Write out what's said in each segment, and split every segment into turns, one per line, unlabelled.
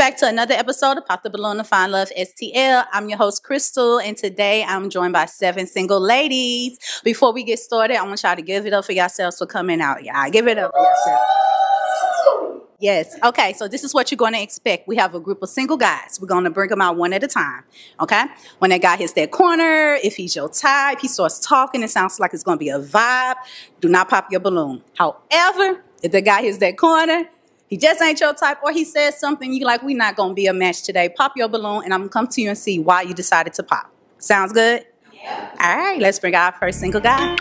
back to another episode of Pop the Balloon to Find Love STL. I'm your host, Crystal, and today I'm joined by 7 single ladies. Before we get started, I want y'all to give it up for yourselves for coming out. Y'all give it up for yourselves. Yes. Okay, so this is what you're going to expect. We have a group of single guys. We're going to bring them out one at a time, okay? When that guy hits that corner, if he's your type, he starts talking, it sounds like it's going to be a vibe, do not pop your balloon. However, if the guy hits that corner, he just ain't your type, or he says something you like, we're not going to be a match today, pop your balloon, and I'm going to come to you and see why you decided to pop. Sounds good? Yeah. All right, let's bring out our first single guy.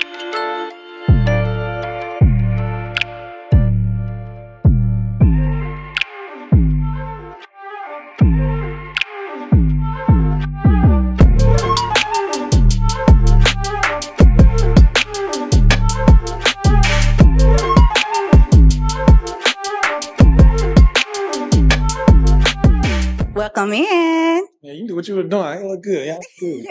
Welcome in.
Yeah, you do what you were doing. You look good. Yeah, good.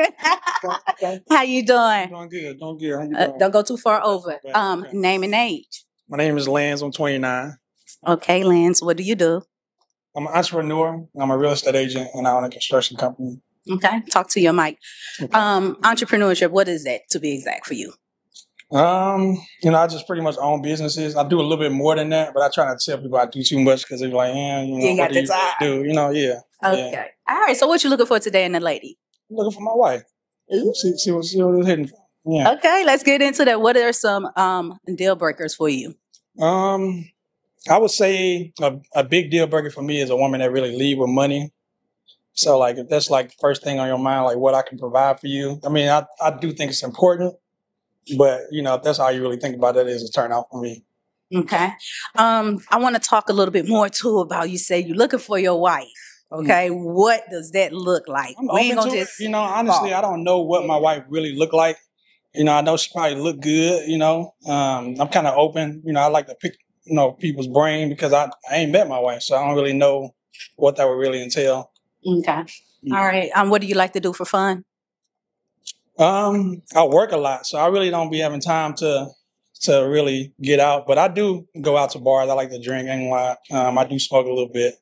Okay.
How you doing?
Doing good. Doing good. How you doing?
Don't go too far over.
Okay.
Name and age.
My name is Lance. I'm 29.
Okay, Lance. What do you do?
I'm an entrepreneur. I'm a real estate agent, and I own a construction company.
Okay. Talk to your mic.
Okay.
Entrepreneurship. What is that, to be exact, for you?
I just pretty much own businesses. I do a little bit more than that, but I try not to tell people I do too much because they're like,
you ain't got the time.
Do yeah.
Okay.
Yeah.
All right. So what you looking for today in a lady?
I'm looking for my wife. See what it's hitting for. Yeah.
Okay. Let's get into that. What are some deal breakers for you?
I would say a big deal breaker for me is a woman that really lead with money. So like if that's like the first thing on your mind, like what I can provide for you. I mean, I do think it's important. But, if that's how you really think about it, is a turn out for me.
Okay. I want to talk a little bit more, too, about you say you're looking for your wife. Okay. Mm-hmm. What does that look like?
We ain't gonna just, honestly, I don't know what my wife really look like. I know she probably look good, I'm kind of open. I like to pick, people's brain because I ain't met my wife. So I don't really know what that would really entail.
Okay. Mm-hmm. All right. What do you like to do for fun?
I work a lot, so I really don't be having time to really get out. But I do go out to bars. I like to drink and wine. I do smoke a little bit.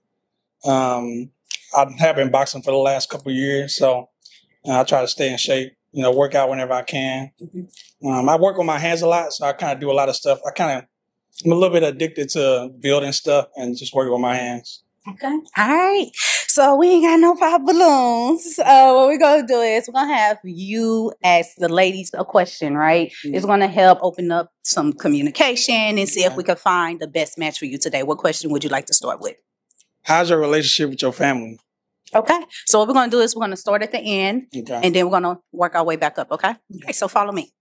I have been boxing for the last couple of years, so I try to stay in shape. Work out whenever I can. I work with my hands a lot, so I kind of do a lot of stuff. I'm a little bit addicted to building stuff and just working with my hands.
Okay. All right. So we ain't got no pop balloons. What we're going to do is we're going to have you ask the ladies a question, right? Mm-hmm. It's going to help open up some communication and see if we can find the best match for you today. What question would you like to start with?
How's your relationship with your family?
Okay. So what we're going to do is we're going to start at the end, and then we're going to work our way back up, okay? Okay, so follow me.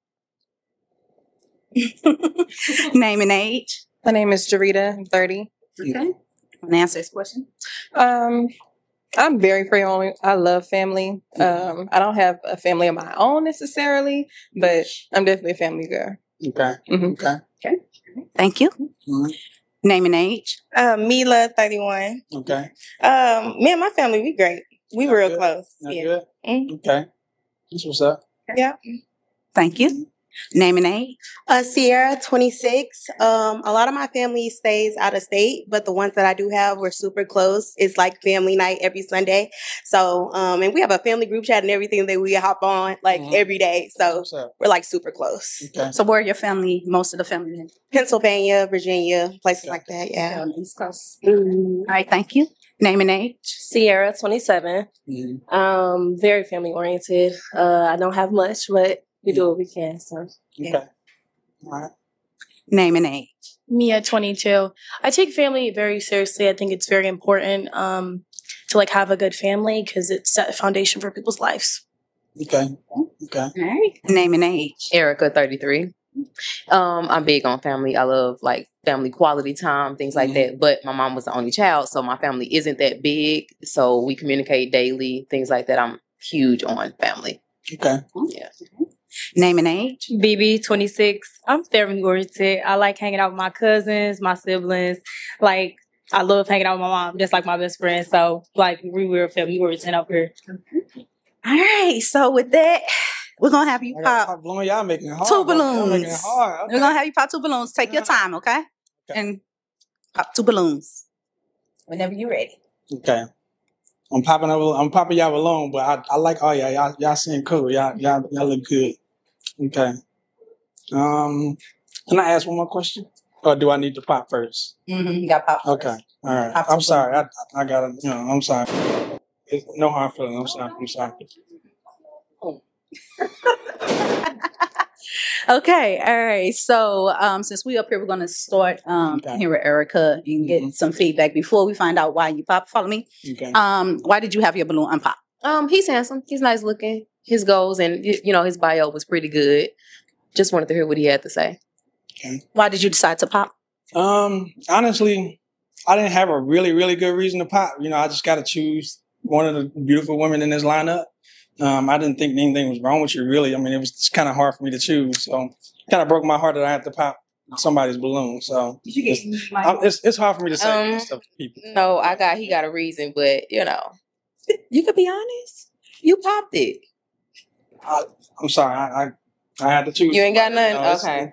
Name and age.
My name is Jarita. I'm 30.
Okay. Want to answer this question?
I'm very family. I love family. I don't have a family of my own necessarily, but I'm definitely a family girl.
Okay. Mm-hmm.
Okay. Thank you. Mm-hmm. Name and age.
Mila, 31.
Okay.
Me and my family, we great. We
Not
real
good.
close.
Not
Yeah.
good.
Mm-hmm.
Okay. That's what's up.
Yeah.
Thank you. Name and age.
Sierra, 26. A lot of my family stays out of state, but the ones that I do have, we're super close. It's like family night every Sunday. So, and we have a family group chat and everything that we hop on like every day. So we're like super close.
Okay. So where are your family, most of the family in?
Pennsylvania, Virginia, places like that. Yeah.
East Coast. Mm-hmm. All right. Thank you. Name and age.
Sierra, 27. Mm-hmm. Very family oriented. I don't have much, but we do what we can. So
okay. All right.
Name and age.
Mia, 22. I take family very seriously. I think it's very important to have a good family because it set a foundation for people's lives.
Okay.
All right. Name and age.
Erica, 33. I'm big on family. I love family quality time, things like that. But my mom was the only child, so my family isn't that big. So we communicate daily, things like that. I'm huge on family.
Okay.
Yeah.
Name and age.
BB, 26. I'm family oriented. I like hanging out with my cousins, my siblings. I love hanging out with my mom, just like my best friend. So, we were family oriented up here.
All right. So with that, we're gonna have you pop.
Y'all making it hard.
2 balloons.
Making it hard. Okay.
We're gonna have you pop 2 balloons. Take your time, okay? And pop 2 balloons whenever you're ready.
Okay. I'm popping y'all balloon, but I like all y'all. Y'all seem cool. Y'all look good. Okay. Can I ask one more question? Or do I need to pop first?
You got pop first.
Okay. All right.
Pop
I'm
to
sorry. I gotta, I'm sorry. It's no hard feelings. I'm sorry.
Okay, all right. So since we up here, we're gonna start here with Erica and get some feedback before we find out why you pop. Follow me.
Okay.
Why did you have your balloon unpop?
He's handsome. He's nice looking. His goals and his bio was pretty good. Just wanted to hear what he had to say.
Okay.
Why did you decide to pop?
Honestly, I didn't have a really, really good reason to pop. I just got to choose one of the beautiful women in this lineup. I didn't think anything was wrong with you, really. I mean, it was just kind of hard for me to choose. So it kind of broke my heart that I had to pop somebody's balloon. So it's hard for me to say this stuff to people.
No, he got a reason, but you could be honest. You popped it.
I'm sorry. I had to choose.
You ain't got nothing? Okay.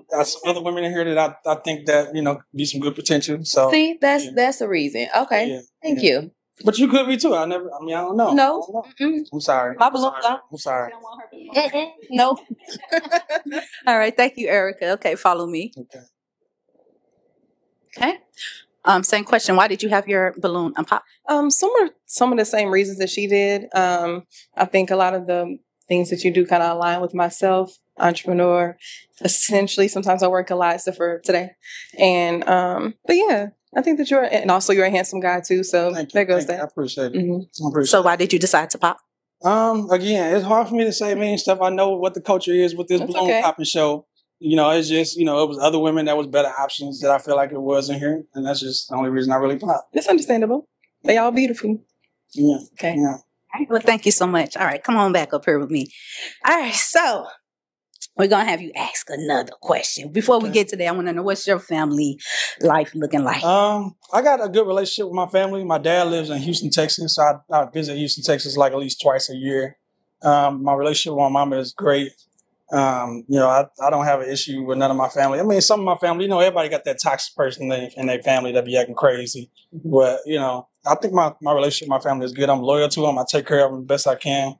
There's some other women in here that I think that, be some good potential. So
see, that's the reason. Okay. Yeah, Thank you.
But you could be too. I don't know.
No.
I'm sorry.
My balloon.
I'm sorry.
No.
All right. Thank you, Erica. Okay. Follow me. Okay. Same question. Why did you have your balloon unpop?
Some of the same reasons that she did. I think a lot of the things that you do kind of align with myself, entrepreneur. Essentially, sometimes I work a lot, except for today. And but yeah, I think that you're a handsome guy too. So there goes that.
I appreciate it.
Mm-hmm. So why did you decide to pop?
Again, it's hard for me to say mean stuff. I know what the culture is with this balloon popping show. It's just, it was other women that was better options that I feel like it was in here. And that's just the only reason I really popped.
It's understandable. They all beautiful.
Yeah.
Okay.
Yeah.
All right, well, thank you so much. All right, come on back up here with me. All right, so we're going to have you ask another question. Before we get to that, I want to know, what's your family life looking like?
I got a good relationship with my family. My dad lives in Houston, Texas, so I visit Houston, Texas like at least twice a year. My relationship with my mama is great. I don't have an issue with none of my family. I mean, some of my family, everybody got that toxic person in their family that be acting crazy. But, I think my relationship with my family is good. I'm loyal to them. I take care of them the best I can.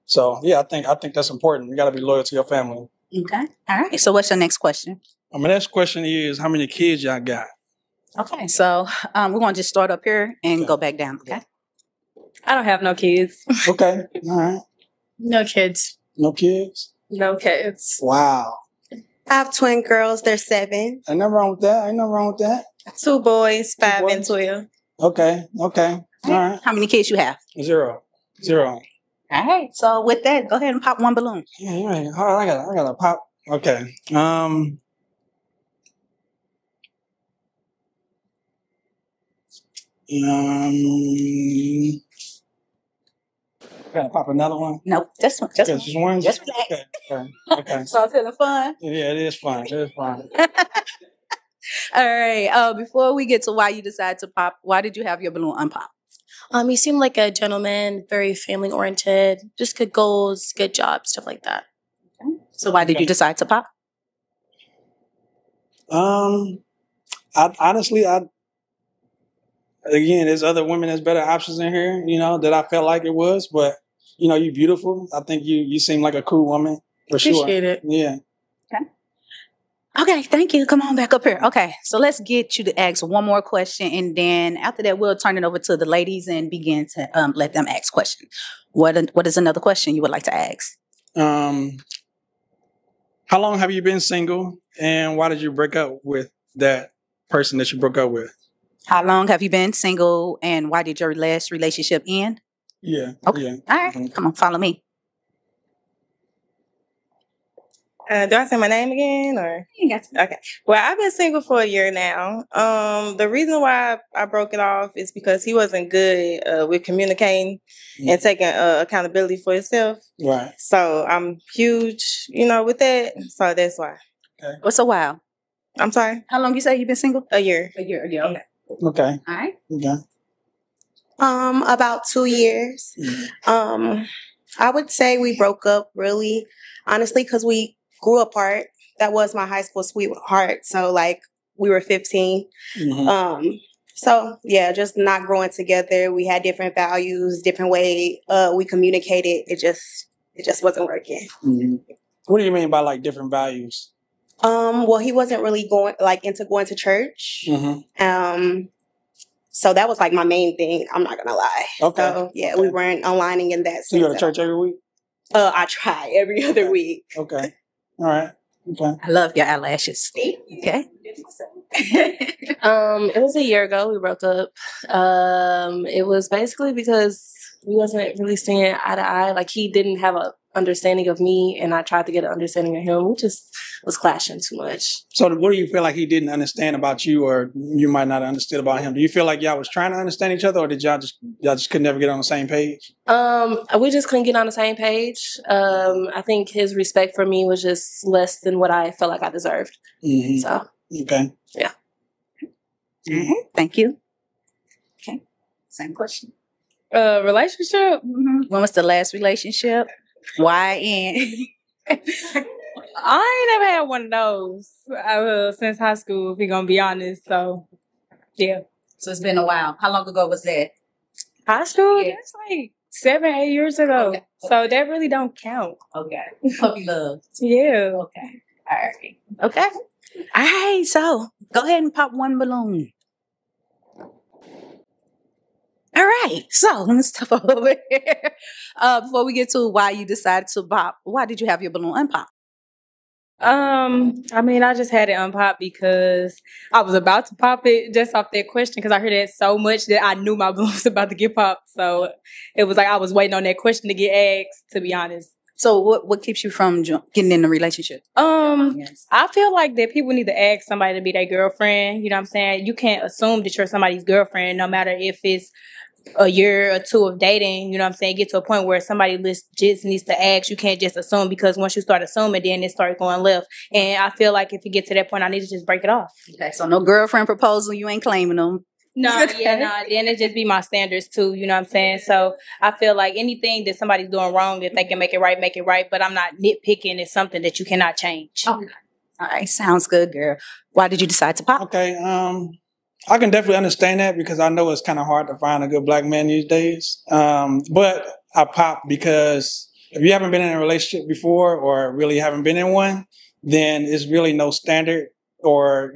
So, yeah, I think that's important. You got to be loyal to your family.
Okay. All right. So what's your next question?
My next question is, how many kids y'all got?
Okay. So we're going to just start up here and go back down. Okay.
I don't have no kids.
Okay. All right.
No kids.
No kids?
No kids.
Wow.
I have twin girls. They're 7.
Ain't nothing wrong with that.
2 boys, 5 and 12.
Okay. All right.
How many kids you have?
0.
All right. So with that, go ahead and pop one balloon.
Yeah, you're right. All right, I got to pop. Okay. Gotta pop another one.
Nope, just one.
Just one.
Just relax.
Okay.
So it's feeling fun.
Yeah, it is fun.
All right. Before we get to why you decided to pop, why did you have your balloon unpop?
He seemed like a gentleman, very family oriented, just good goals, good job, stuff like that.
Okay. So why did you decide to pop?
Again, there's other women that's better options in here, that I felt like it was, but you beautiful. I think you seem like a cool woman for sure.
Appreciate it.
Yeah.
Okay, thank you. Come on back up here. Okay, so let's get you to ask one more question, and then after that, we'll turn it over to the ladies and begin to let them ask questions. What is another question you would like to ask?
How long have you been single, and why did you break up with that person that you broke up with?
How long have you been single, and why did your last relationship end?
Yeah.
Okay.
Yeah.
All right. Come on, follow me.
Do I say my name again, or? Okay. Well, I've been single for a year now. The reason why I broke it off is because he wasn't good with communicating and taking accountability for himself.
Right.
So I'm huge, with that. So that's why.
Okay.
What's a while?
I'm sorry.
How long you say you've been single?
A year.
A year. Okay.
Okay.
All right.
Okay.
About 2 years. I would say we broke up really, honestly, because we grew apart. That was my high school sweetheart. So we were 15.
Mm-hmm.
So yeah, just not growing together. We had different values, different way we communicated. It just wasn't working.
Mm-hmm. What do you mean by like different values?
Well, he wasn't really into going to church.
Mm-hmm.
So that was like my main thing. I'm not gonna lie.
Okay.
So yeah, we weren't aligning in that sense.
So you go to church every week?
I try every other week.
Okay. All right. Okay.
I love your eyelashes. Okay.
It was a year ago we broke up. It was basically because we wasn't really seeing eye to eye. Like he didn't have a understanding of me, and I tried to get an understanding of him. We just was clashing too much.
So what do you feel like he didn't understand about you, or you might not have understood about him? Do you feel like y'all was trying to understand each other, or did y'all just could never get on the same page?
We just couldn't get on the same page. I think his respect for me was just less than what I felt like I deserved.
Mm-hmm.
So
okay.
Yeah.
Mm-hmm. Thank you. Okay. Same question.
Relationship?
Mm-hmm. When was the last relationship? Why and
I ain't never had one of those since high school, if we're going to be honest. So, yeah.
So it's been a while. How long ago was that?
High school?
Yeah.
That's like 7-8 years ago.
Okay.
So that really don't count.
Okay. Puppy love.
Yeah.
Okay. All right. Okay. All right. So go ahead and pop one balloon. All right. So let me step over here. Before we get to why you decided to pop, why did you have your balloon unpop?
I mean, I just had it unpop because I was about to pop it just off that question because I heard it so much that I knew my balloon was about to get popped. So it was like I was waiting on that question to get asked, to be honest.
So what keeps you from getting in a relationship?
Yes. I feel like that people need to ask somebody to be their girlfriend. You know what I'm saying? You can't assume that you're somebody's girlfriend, no matter if it's a year or two of dating. You know what I'm saying? Get to a point where somebody just needs to ask. You can't just assume, because once you start assuming, then it starts going left. And I feel like if you get to that point, I need to just break it off.
Okay, so no girlfriend proposal. You ain't claiming them.
No, then it just be my standards too, you know what I'm saying? So I feel like anything that somebody's doing wrong, if they can make it right, but I'm not nitpicking. It's something that you cannot change.
Okay. All right, sounds good, girl. Why did you decide to pop?
Okay, I can definitely understand that because I know it's kind of hard to find a good black man these days. But I pop because if you haven't been in a relationship before or really haven't been in one, then it's really no standard, or,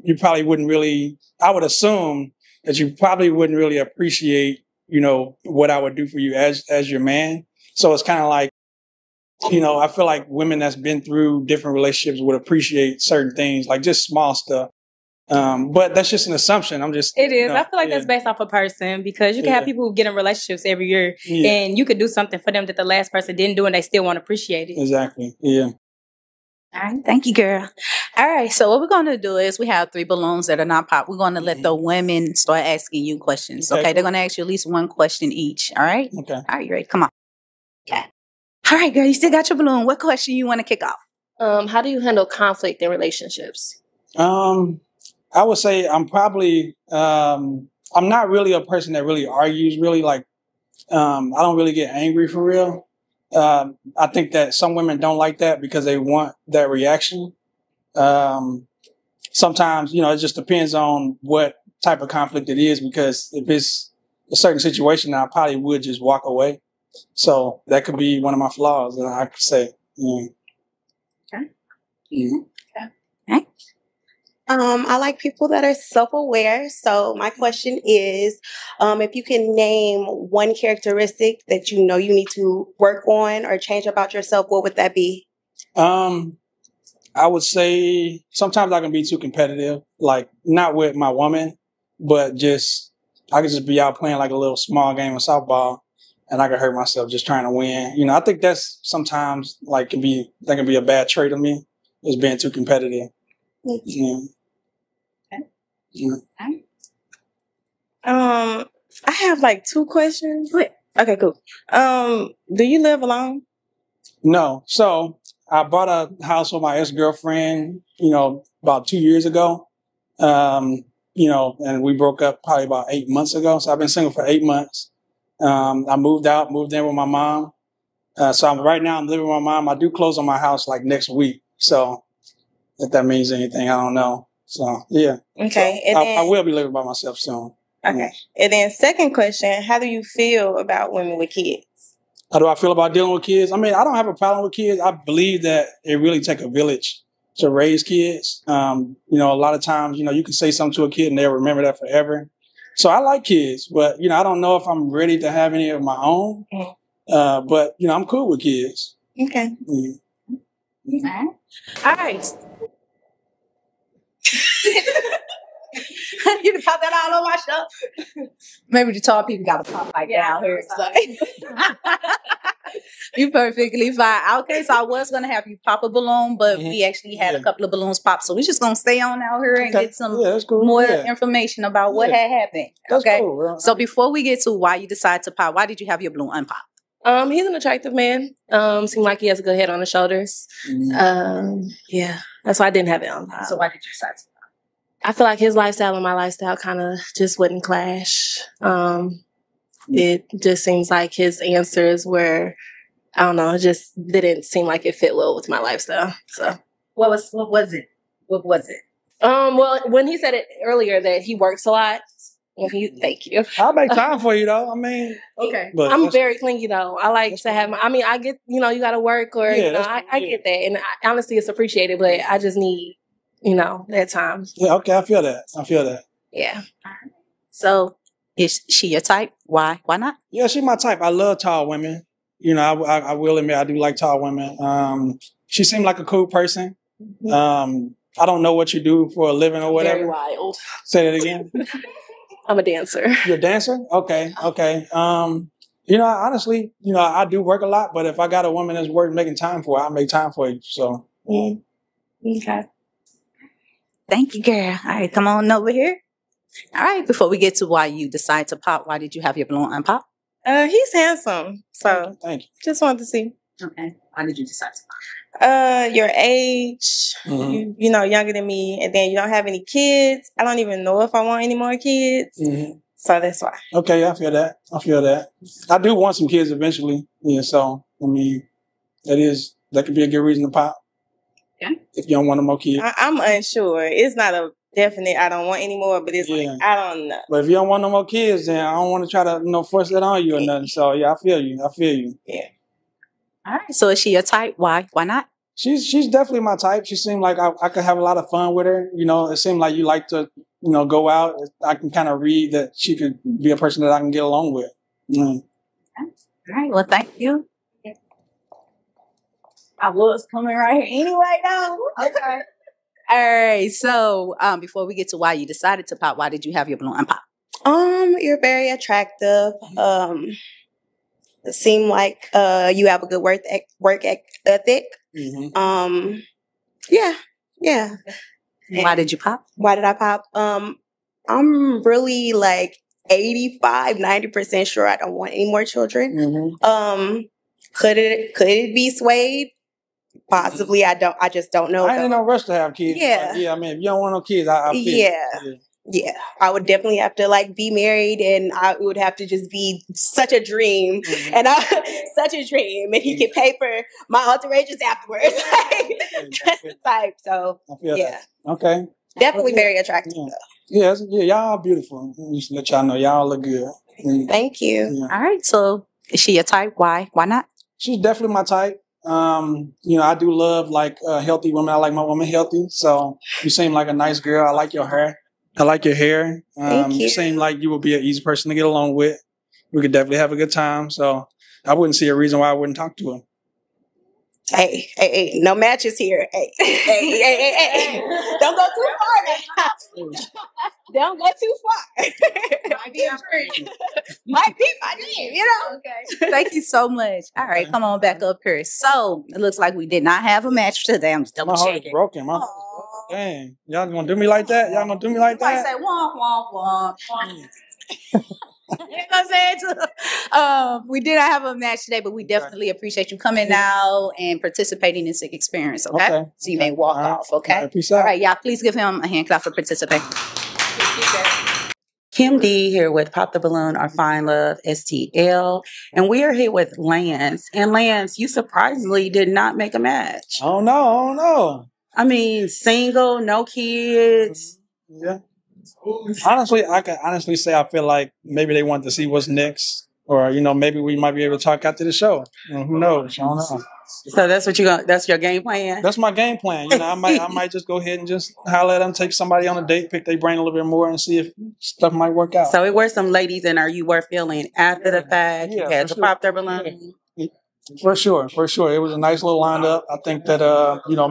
you probably wouldn't really, I would assume that you probably wouldn't really appreciate, what I would do for you as your man. So it's kind of like, I feel like women that's been through different relationships would appreciate certain things, like just small stuff. But that's just an assumption.
It is. I feel like that's based off a person, because you can have people who get in relationships every year and you could do something for them that the last person didn't do and they still want to appreciate it.
Exactly. Yeah.
All right. Thank you, girl. All right. So what we're going to do is we have 3 balloons that are not pop. We're going to let the women start asking you questions. Okay. They're going to ask you at least one question each. All right.
Okay.
All right. You ready? Come on. Okay. All right, girl. You still got your balloon. What question you want to kick off?
How do you handle conflict in relationships?
I would say I'm probably, I'm not really a person that really argues, really I don't really get angry for real. I think that some women don't like that because they want that reaction. Sometimes, it just depends on what type of conflict it is, because if it's a certain situation, I probably would just walk away. So that could be one of my flaws that I could say. Yeah.
Okay. Yeah. Okay.
I like people that are self-aware. So my question is, if you can name one characteristic that you need to work on or change about yourself, what would that be?
I would say sometimes I can be too competitive, like not with my woman, but I could just be out playing like a little small game of softball, and I could hurt myself just trying to win. I think that's sometimes that can be a bad trait of me, is being too competitive. Yeah.
Yeah. I have 2 questions. Okay, cool. Do you live alone?
No. So I bought a house with my ex-girlfriend, about 2 years ago. And we broke up probably about 8 months ago. So I've been single for 8 months. I moved in with my mom. So right now I'm living with my mom. I do close on my house next week. So if that means anything, I don't know. So yeah.
Okay.
So,
And
I will be living by myself soon.
okay. And then second question, how do you feel about women with kids?
How do I feel about dealing with kids? I mean, I don't have a problem with kids. I believe that it really takes a village to raise kids. You know, a lot of times, you know, you can say something to a kid and they'll remember that forever. So I like kids, but, you know, I don't know if I'm ready to have any of my own. But, you know, I'm cool with kids.
Okay.
Yeah.
All right. You can pop that all on my show. Maybe the tall people got to pop like down here. You perfectly fine. Okay, so I was gonna have you pop a balloon, but we actually had a couple of balloons pop, so we're just gonna stay on out here and get some more information about what had happened.
That's
okay,
cool.
So before we get to why you decided to pop, why did you have your balloon unpop?
He's an attractive man. Seemed like he has a good head on his shoulders. Yeah, that's why I didn't have it on.
So why did you decide to pop?
I feel like his lifestyle and my lifestyle kind of just wouldn't clash. It just seems like his answers were, I don't know, it just didn't seem like it fit well with my lifestyle. So
what was it?
Well, when he said it earlier that he works a lot, thank you.
I'll make time for you though. I mean,
okay.
But
I'm very clingy though. I like to have I get, you got to work or, I get that. And honestly, it's appreciated, but I just need, that time.
Yeah, okay. I feel that.
Yeah.
So is she your type? Why not?
Yeah, she's my type. I love tall women. You know, I will admit I do like tall women. She seemed like a cool person. I don't know what you do for a living or whatever.
Very wild.
Say that again.
I'm a dancer.
You're a dancer? Okay. Honestly, I do work a lot, but if I got a woman that's worth making time for, I'll make time for you. So.
Okay.
Thank you, girl. All right, come on over here. All right, before we get to why you decide to pop, why did you have your balloon unpop?
He's handsome. So
thank you.
Just wanted to see.
Okay. Why did you decide to pop?
Your age, you know, younger than me, and then you don't have any kids. I don't even know if I want any more kids. So that's why.
Okay, I feel that. I do want some kids eventually. Yeah, so I mean that could be a good reason to pop.
Yeah.
If you don't want no more kids.
I'm unsure. It's not a definite I don't want any more, but it's like I don't know.
But if you don't want no more kids, then I don't want to try to force that on you or nothing. So yeah, I feel you.
Yeah.
All right. So is she your type? Why not?
She's definitely my type. She seemed like I could have a lot of fun with her. You know, it seemed like you like to, go out. I can kind of read that she could be a person that I can get along with.
All right. Well, thank you. I was coming right here anyway, though. Okay. All right. So before we get to why you decided to pop, why did you have your balloon unpop?
You're very attractive. It seemed like you have a good work ethic. Yeah.
Why did you pop?
Why did I pop? I'm really like 85-90% sure I don't want any more children. Could it be swayed? Possibly. I just don't know.
I ain't in no rush to have kids.
Yeah.
Yeah, I mean, if you don't want no kids, I feel
Yeah, I would definitely have to be married, and it would have to just be such a dream, and such a dream, and he could pay for my alterations afterwards. That's the type. So
that. Okay.
Definitely very attractive though.
Yeah, y'all are beautiful. Just let y'all know y'all look good.
Thank you.
Yeah. All right. So is she your type? Why not?
She's definitely my type. I do love healthy women. I like my woman healthy. So you seem like a nice girl. I like your hair. Thank you. You seem like you would be an easy person to get along with. We could definitely have a good time. So I wouldn't see a reason why I wouldn't talk to her.
Hey, no matches here. Hey. Don't go too far now. Don't go too far. Might be a dream. Might be my dream,
Okay. Thank you so much. All right, come on back up here. So it looks like we did not have a match today. I'm just double checking.
My heart is broken. My heart is broken. Dang. Y'all gonna do me like that? Y'all gonna do me like that?
I say womp womp womp. You know what I'm saying? We did not have a match today, but we definitely appreciate you coming out and participating in Sick Experience, okay? So you may walk off, okay?
Peace out.
All right, y'all, please give him a hand clap for participating.
Kim D here with Pop the Balloon, Our Fine Love, STL. And we are here with Lance. And Lance, you surprisingly did not make a match.
Oh, no.
I mean, single, no kids.
Yeah. Honestly, I can honestly say I feel like maybe they want to see what's next, or maybe we might be able to talk after the show. Who knows? I don't know.
So that's what that's your game plan?
That's my game plan. I might just go ahead and just holler at them, take somebody on a date, pick their brain a little bit more, and see if stuff might work out.
So it were some ladies, and are you were feeling after the fact?
Yeah,
you had to
sure.
pop their balloon.
For sure. It was a nice little lineup. I think that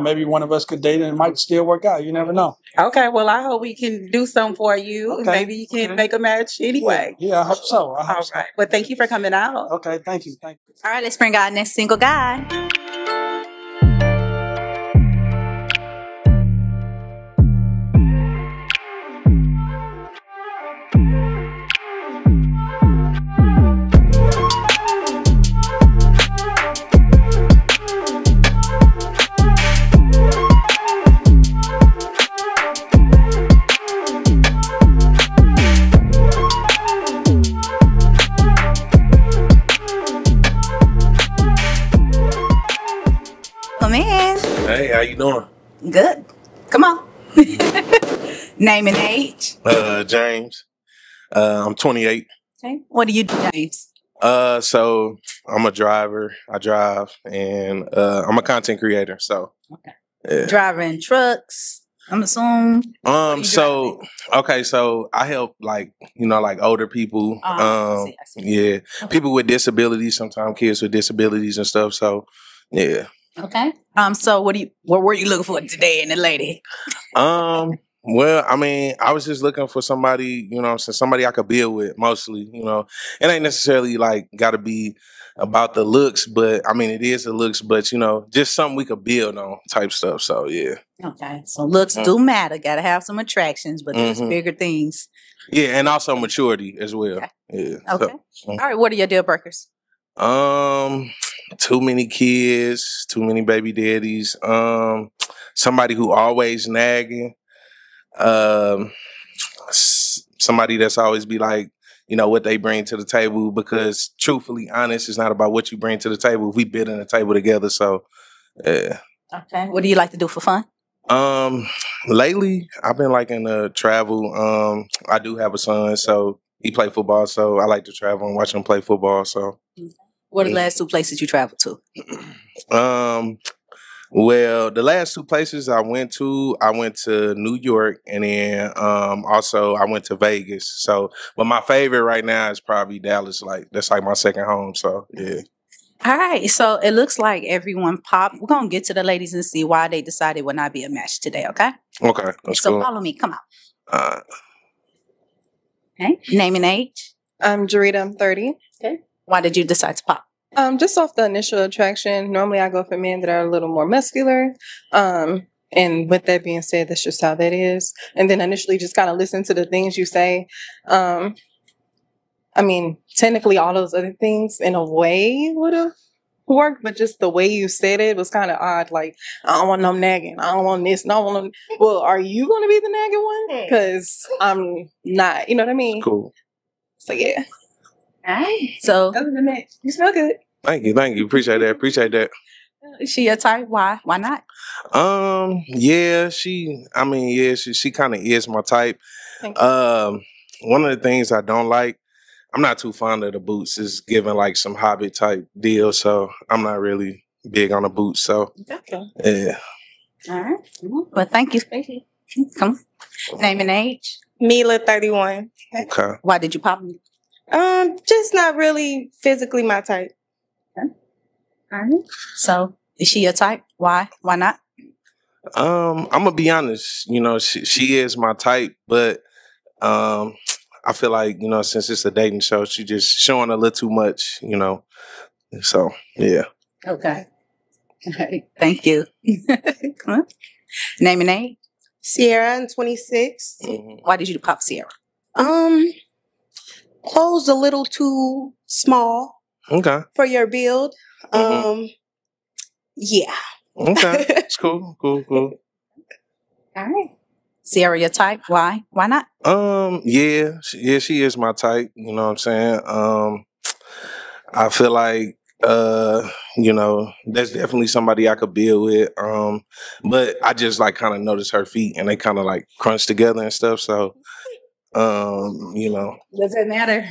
maybe one of us could date and it might still work out. You never know.
Okay, well, I hope we can do something for you.
Okay.
Maybe you can make a match anyway.
Yeah, I hope so.
All right. Well, thank you for coming out.
Okay, thank you.
All right, let's bring our next single guy. Come in.
Hey, how you doing?
Good. Come on. Name and age.
James. I'm 28.
Okay. What do you do, James?
So I'm a driver. I drive, and I'm a content creator. So,
okay.
Yeah.
Driving trucks, I'm assuming.
So I help like older people.
I see.
Yeah, okay. People with disabilities. Sometimes kids with disabilities and stuff. So, yeah.
Okay. So what were you looking for today in the lady?
Well, I mean, I was just looking for somebody, somebody I could build with mostly, It ain't necessarily like got to be about the looks, but I mean, it is the looks, but just something we could build on type stuff. So, yeah.
Okay. So looks do matter. Got to have some attractions, but there's bigger things.
Yeah. And also maturity as well.
Okay.
Yeah.
Okay. All right. What are your deal breakers?
Too many kids, too many baby daddies, somebody who always nagging, somebody that's always be like, what they bring to the table, because truthfully honest, it's not about what you bring to the table. We building the table together. So, yeah.
Okay. What do you like to do for fun?
Lately I've been liking to travel. I do have a son, so he play football. So I like to travel and watch him play football. So.
What are the last two places you traveled to?
Well, the last two places I went to New York, and then also I went to Vegas. So, but my favorite right now is probably Dallas. Like that's like my second home. So, yeah.
All right. So it looks like everyone popped. We're gonna get to the ladies and see why they decided it would not be a match today. Okay.
Okay. That's
so
cool.
Follow me. Come on. Okay. Name and age.
I'm Jarita. I'm 30.
Okay. Why did you decide to pop?
Just off the initial attraction. Normally I go for men that are a little more muscular. And with that being said, that's just how that is. And then initially just kind of listen to the things you say. I mean, technically all those other things in a way would have worked, but just the way you said it was kind of odd. Like, I don't want no nagging. I don't want this. No, I want no. Well, are you going to be the nagging one? Because I'm not. You know what I mean?
Cool.
So, yeah.
All right. So,
other than that, you smell good.
Thank you. Appreciate that.
Is she your type? Why? Why not?
Yeah, she kind of is my type. One of the things I don't like, I'm not too fond of the boots. It's giving like some Hobbit type deal, so I'm not really big on the boots. So,
okay.
Yeah.
All right. Well, thank you. Come on. Name and age.
Mila, 31.
Okay.
Why did you pop me?
Just not really physically my type.
Okay. All right. So, is she your type? Why? Why not?
I'm gonna be honest. She is my type, but I feel like since it's a dating show, she just showing a little too much. So yeah.
Okay. All right. Thank you. Come on. Name and age.
Sierra, I'm 26.
Mm-hmm.
Why did you pop Sierra?
Clothes a little too small.
Okay.
For your build.
Mm-hmm.
Yeah.
Okay. It's cool.
All right. Sierra, your type? Why? Why not?
Yeah, she is my type. You know what I'm saying? I feel like You know, that's definitely somebody I could build with. But I just like kind of noticed her feet and they kind of like crunch together and stuff. So, you know.
Does it matter?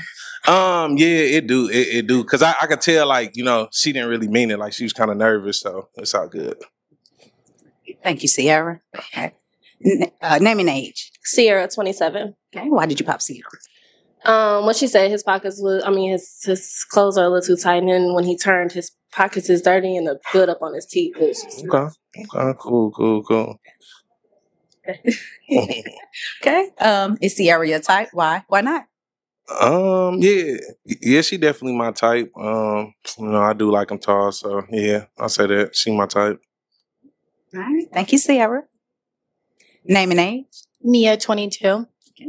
Yeah, it do. It do. Cause I could tell like, you know, she didn't really mean it. Like she was kind of nervous. So it's all good.
Thank you, Sierra. Okay. Name and age.
Sierra, 27.
Okay. Why did you pop Sierra?
What she said, his pockets was, I mean, his clothes are a little too tight, and then when he turned, his pockets is dirty and the build up on his teeth.
Okay. Cool.
Okay. Is Sierra your type? Why? Why not?
Yeah, she definitely my type. You know, I do like them tall, so yeah, I'll say that. She my type.
All right. Thank you, Sierra. Name and age?
Mia, 22.
Okay.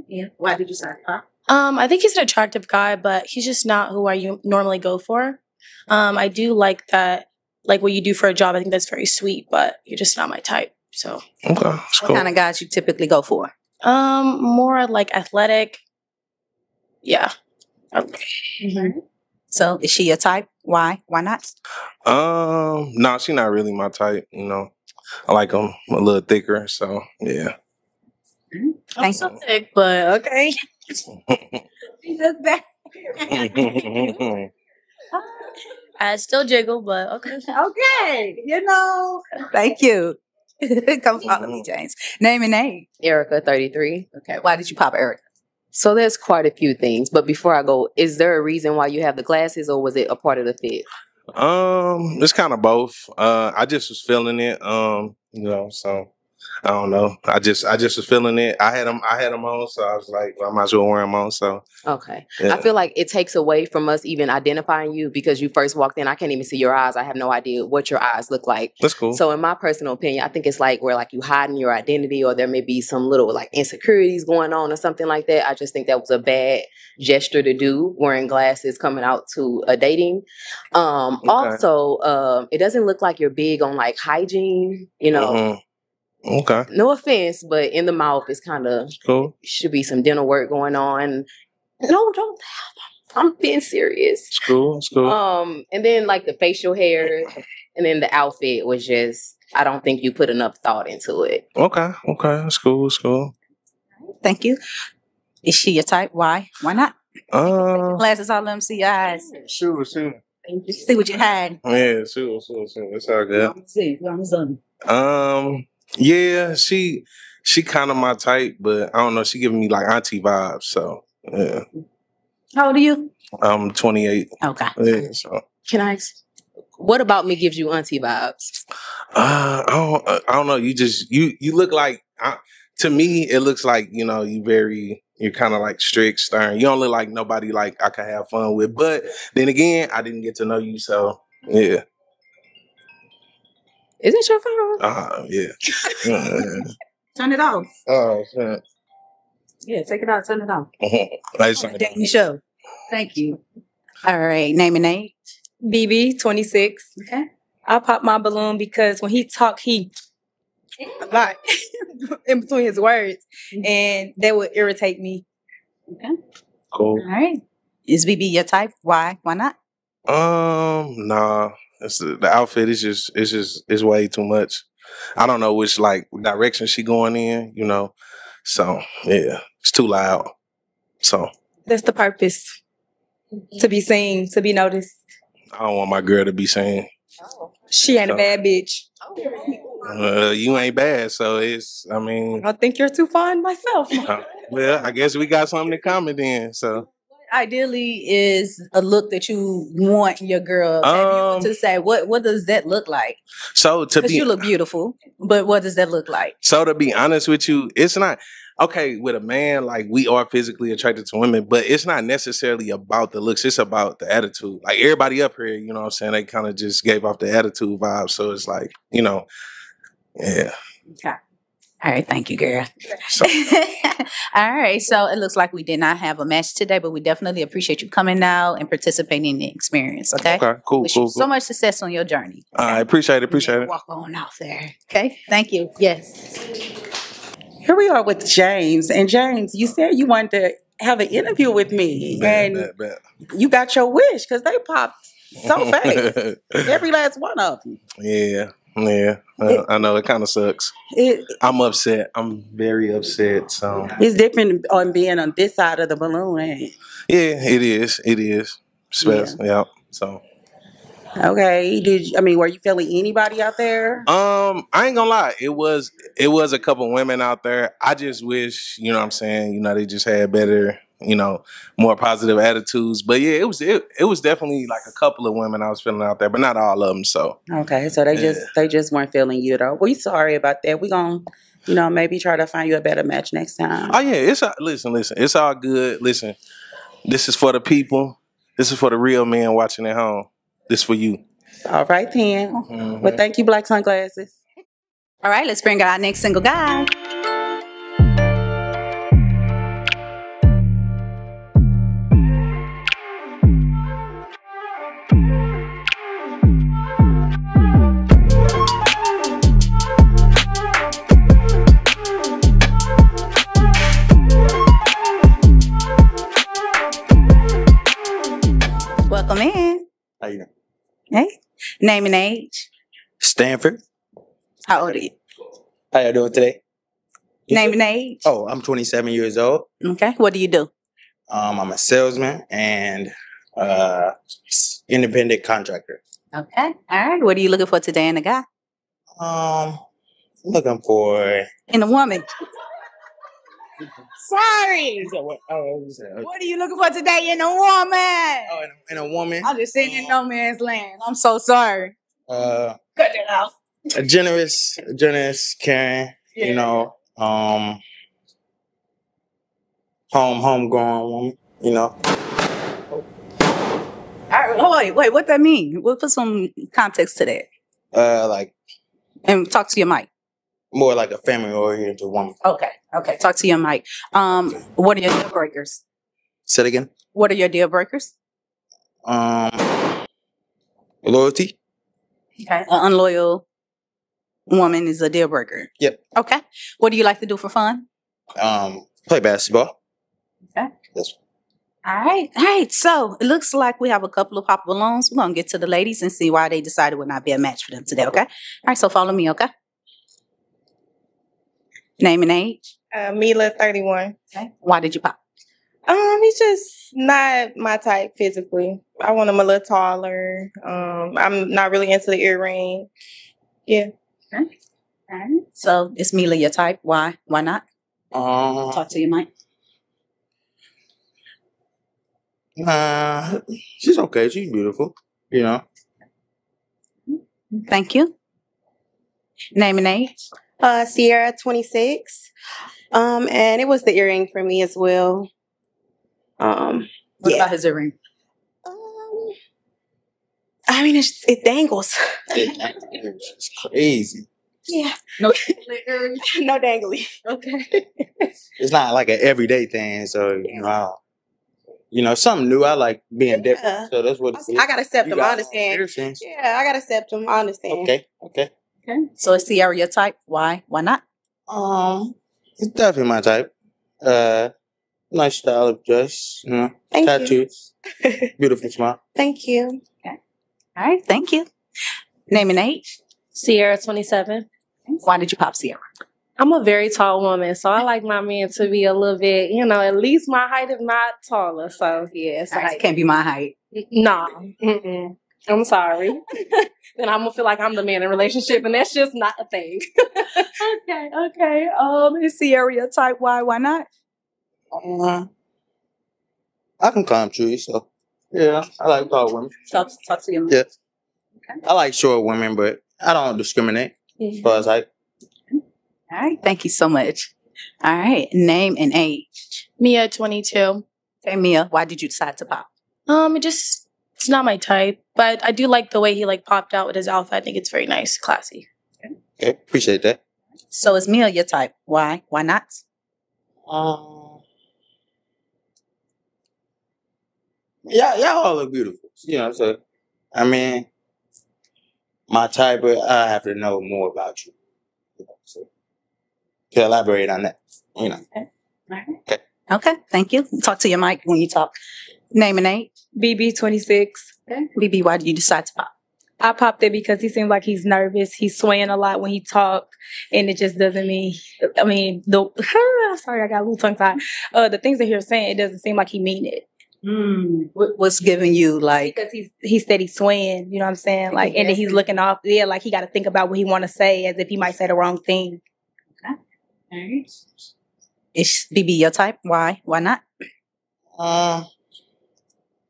Yeah. Why did you say pop?
I think he's an attractive guy, but he's just not who I normally go for. I do like that, like what you do for a job. I think that's very sweet, but you're just not my type. So,
Okay,
what kind of guys you typically go for?
more like athletic. Yeah.
Mm-hmm. So, is she your type? Why? Why not?
No, she not really my type. You know, I like them a little thicker. So yeah.
I'm so thick, but okay.
Look back.
I still jiggle, but okay.
Okay, you know. Thank you. Come follow me, James. Name and age.
Erica, 33.
Okay, why did you pop Erica?
So there's quite a few things, but before I go, is there a reason why you have the glasses, or was it a part of the fit?
It's kind of both. I just was feeling it. You know, so I don't know. I just was feeling it. I had them on, so I was like, well, I might as well wear them on. So
okay,
yeah.
I feel like it takes away from us even identifying you because you first walked in. I can't even see your eyes. I have no idea what your eyes look like.
That's cool.
So in my personal opinion, I think it's like where like you hiding your identity, or there may be some little like insecurities going on or something like that. I just think that was a bad gesture to do, wearing glasses coming out to a dating.
Okay.
Also, it doesn't look like you're big on like hygiene, you know.
Mm-hmm. Okay.
No offense, but in the mouth is kind of
cool.
Should be some dental work going on. No, don't. I'm being serious.
It's cool. It's cool.
And then like the facial hair, and then the outfit was just. I don't think you put enough thought into it.
Okay. It's cool. It's cool.
Thank you. Is she your type? Why? Why not? Glasses, all of them, see your eyes.
Sure.
See what you had.
Yeah, sure. It's all good.
See,
yeah, she kind of my type, but I don't know. She giving me like auntie vibes, so yeah.
How old are you?
I'm 28.
Okay.
Yeah, so.
Can I ask, what about me gives you auntie vibes?
I don't know. You look like to me. It looks like you know you're kind of like strict, stern. You don't look like nobody like I can have fun with. But then again, I didn't get to know you, so yeah.
Is it your phone?
Yeah.
Turn it off.
Oh, shit.
Yeah, take it out. Turn it off.
Nice.
Dating show. Thank you. All right. Name and age.
BB, 26.
Okay.
I pop my balloon because when he talk, he a lot in between his words, and that would irritate me.
Okay.
Cool.
All right. Is BB your type? Why? Why not?
Nah. The outfit is it's way too much. I don't know which like direction she going in, you know. So yeah, it's too loud. So
That's the purpose. To be seen, to be noticed.
I don't want my girl to be seen.
She ain't a bad bitch.
You ain't bad, so it's. I mean,
I think you're too fine myself.
well, I guess we got something in common then. So.
Ideally is a look that you want your girl to say. What does that look like?
So
because you look beautiful, but what does that look like?
So to be honest with you, it's not okay with a man. Like we are physically attracted to women, but it's not necessarily about the looks. It's about the attitude. Like everybody up here, you know what I'm saying? They kind of just gave off the attitude vibe. So it's like, you know, yeah.
Okay. All right, thank you, girl. So. All right, so it looks like we did not have a match today, but we definitely appreciate you coming out and participating in the experience, okay?
Okay, cool,
Wish
cool,
you so much success on your journey. Okay?
I appreciate it.
Walk on out there, okay? Thank you. Yes.
Here we are with James. And James, you said you wanted to have an interview with me.
Bet.
You got your wish because they popped So fast. Every last one of them.
Yeah. I know it kind of sucks. I'm upset. I'm very upset. So
It's different on being on this side of the balloon, ain't it?
yeah, it is. It is. Special. Yeah. So
okay. Were you feeling anybody out there?
I ain't gonna lie. It was a couple women out there. I just wish, you know what I'm saying, you know, they just had better, you know, more positive attitudes. But yeah, it was definitely like a couple of women I was feeling out there, but not all of them. So
okay, so they just weren't feeling you though. We sorry about that. We gonna, you know, maybe try to find you a better match next time.
Oh yeah, listen, it's all good. Listen, this is for the people. This is for the real men watching at home. This for you.
All right then.
Mm-hmm.
Well, thank you, Black Sunglasses.
All right, let's bring our next single guy. Welcome in.
How you doing?
Hey, name and age.
Stanford.
How old are you?
How you doing today?
Name and age.
Oh, I'm 27 years old.
Okay, what do you do?
I'm a salesman and independent contractor.
Okay, all right. What are you looking for today in a guy?
Looking for
In a woman. Sorry.
what
What are you looking for today in a woman?
Oh, in a woman.
I'm just sitting in no man's land. I'm so sorry.
Cut
it off.
A generous, caring.
Yeah.
You know, homegrown woman. You know.
All right, wait, what that mean? We'll put some context to that.
Like
And talk to your mic.
more like a family oriented woman.
Okay. Talk to your mic. What are your deal breakers?
Say it again.
What are your deal breakers?
Loyalty.
Okay. An unloyal woman is a deal breaker.
Yep.
Okay. What do you like to do for fun?
Play basketball.
Okay.
Yes.
All right. So it looks like we have a couple of pop balloons. We're gonna get to the ladies and see why they decided would not be a match for them today. Okay. All right. So follow me. Okay. Name and age.
Mila, 31.
Okay. Why did you pop?
He's just not my type physically. I want him a little taller. I'm not really into the earring. Yeah.
Okay. All right. So is Mila your type? Why? Why not? Talk to your mic.
She's okay. She's beautiful. You know.
Thank you. Name and age.
Sierra, 26. And it was the earring for me as well.
What about his earring?
I mean, it dangles.
It's crazy.
Yeah.
No dangly.
No dangly.
Okay.
It's not like an everyday thing, so you know, something new. I like being different, so that's what
I gotta accept
you
them. I
got
understand.
piercings.
Yeah, I gotta accept them. I understand.
Okay.
So is Sierra your type? Why? Why not?
It's definitely my type. Nice style of dress, you know,
Thank
tattoos, beautiful smile.
Thank you.
All right. Thank you. Name and age.
Sierra, 27.
Why did you pop Sierra?
I'm a very tall woman, so I like my man to be a little bit, you know, at least my height, if not taller. So, yeah, it's like,
Can't be my height.
nah. I'm sorry. Then I'm going to feel like I'm the man in a relationship, and that's just not a thing.
Okay. Is Sierra your type? Why? Why not?
I can climb trees, so yeah, I like tall women.
Talk to your
Yeah. Okay. I like short women, but I don't discriminate as far as height.
All right. Thank you so much. All right. Name and age.
Mia, 22.
Okay, Mia, why did you decide to pop?
It's not my type, but I do like the way he popped out with his outfit. I think it's very nice, classy.
Okay, appreciate that.
So is Mia your type? Why? Why not?
Yeah, y'all all look beautiful. You know, so I mean, my type, but I have to know more about you. So to elaborate on that, you know.
Okay. Thank you. Talk to your mic when you talk. Name and age.
BB, 26.
Okay. BB, why did you decide to pop?
I popped it because he seems like he's nervous. He's swaying a lot when he talks, and it just doesn't mean. I mean, sorry, I got a little tongue tied. The things that he's saying, it doesn't seem like he mean it.
What's giving you like?
Because he said he's swaying. You know what I'm saying? Like, and then he's looking off. Yeah, like he got to think about what he want to say, as if he might say the wrong thing.
Okay. All right. Is BB your type? Why? Why not?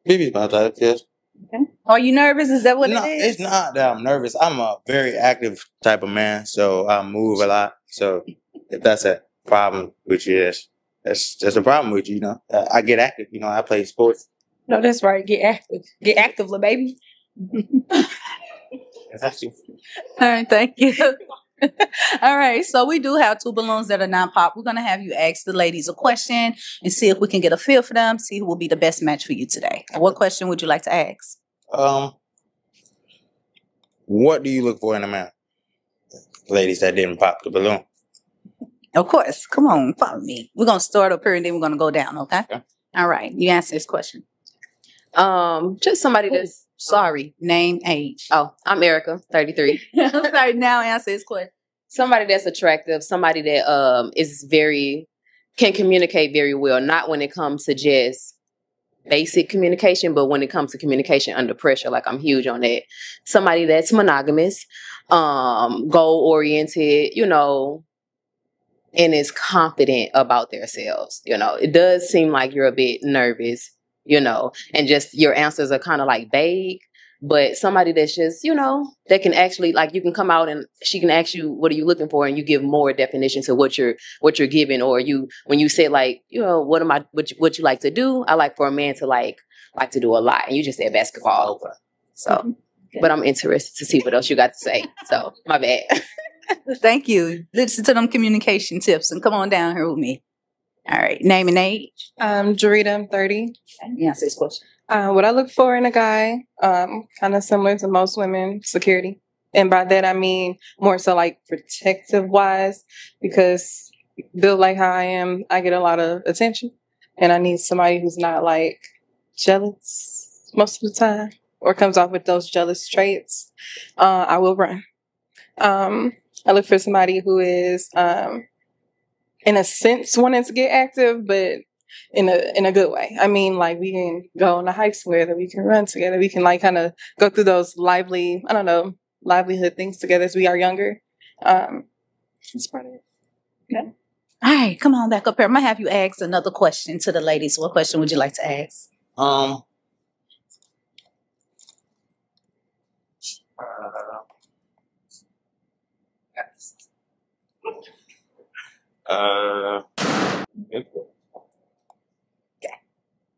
BB's my type, yes.
Okay. Are you nervous? Is that what
No,
it is?
it's not that I'm nervous. I'm a very active type of man, so I move a lot. So if that's a problem with you, that's a problem with you, you know. I get active, you know, I play sports.
No, that's right. Get active. Get active, little baby.
That's you.
All right, thank you. All right, so we do have 2 balloons that are non-pop. We're going to have you ask the ladies a question and see if we can get a feel for them, see who will be the best match for you today. What question would you like to ask?
What do you look for in a man? Ladies that didn't pop the balloon.
Of course. Come on, follow me. We're going to start up here and then we're going to go down, okay? All right, you answer this question.
Just somebody that's
Sorry, name, age.
Oh, I'm Erica, 33.
I'm sorry, now answer this question.
Somebody that's attractive, somebody that can communicate very well, not when it comes to just basic communication, but when it comes to communication under pressure, like I'm huge on that. Somebody that's monogamous, goal oriented, you know, and is confident about themselves. You know, it does seem like you're a bit nervous, you know, and just your answers are kind of like vague, but somebody that's just, you know, that can actually, like, you can come out and she can ask you, what are you looking for? And you give more definition to what you're giving. Or when you say, like, you know, what you like to do? I like for a man to like to do a lot. And you just said basketball. So, but I'm interested to see what else you got to say. So my bad.
Thank you. Listen to them communication tips and come on down here with me. All right. Name and age.
Jarita, I'm 30.
Answer this question.
What I look for in a guy, kind of similar to most women, security. And by that, I mean more so like protective wise, because built like how I am, I get a lot of attention and I need somebody who's not like jealous most of the time or comes off with those jealous traits. I will run. I look for somebody who is, in a sense, wanting to get active, but in a good way. I mean, like, we can go on a hike together, we can run together, we can like kind of go through those livelihood things together as we are younger. That's part of it.
Okay. All right, come on back up here. I'm gonna have you ask another question to the ladies. What question would you like to ask?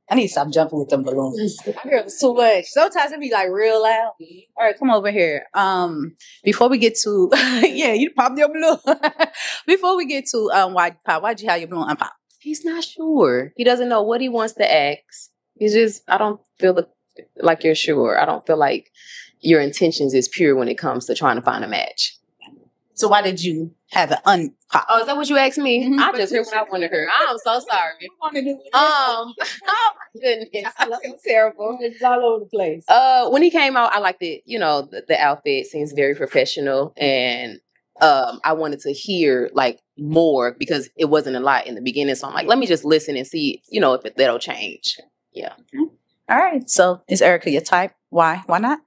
I need to stop jumping with them balloons. I hear it too much. Sometimes it be like real loud. All right, come over here. Before we get to yeah, you popped your balloon. Before we get to why'd you have your balloon unpop?
He's not sure. He doesn't know what he wants to ask. He's just, I don't feel like you're sure. I don't feel like your intentions is pure when it comes to trying to find a match.
So why did you have it unpop?
Oh, is that what you asked me? Mm-hmm. I just heard what I wanted to hear. I'm so sorry. Oh my goodness, I feel terrible.
It's all over the place.
When he came out, I liked it. You know, the outfit seems very professional, and I wanted to hear like more because it wasn't a lot in the beginning. So I'm like, let me just listen and see, you know, if that'll change. Yeah.
Okay. All right. So is Erica your type? Why? Why not?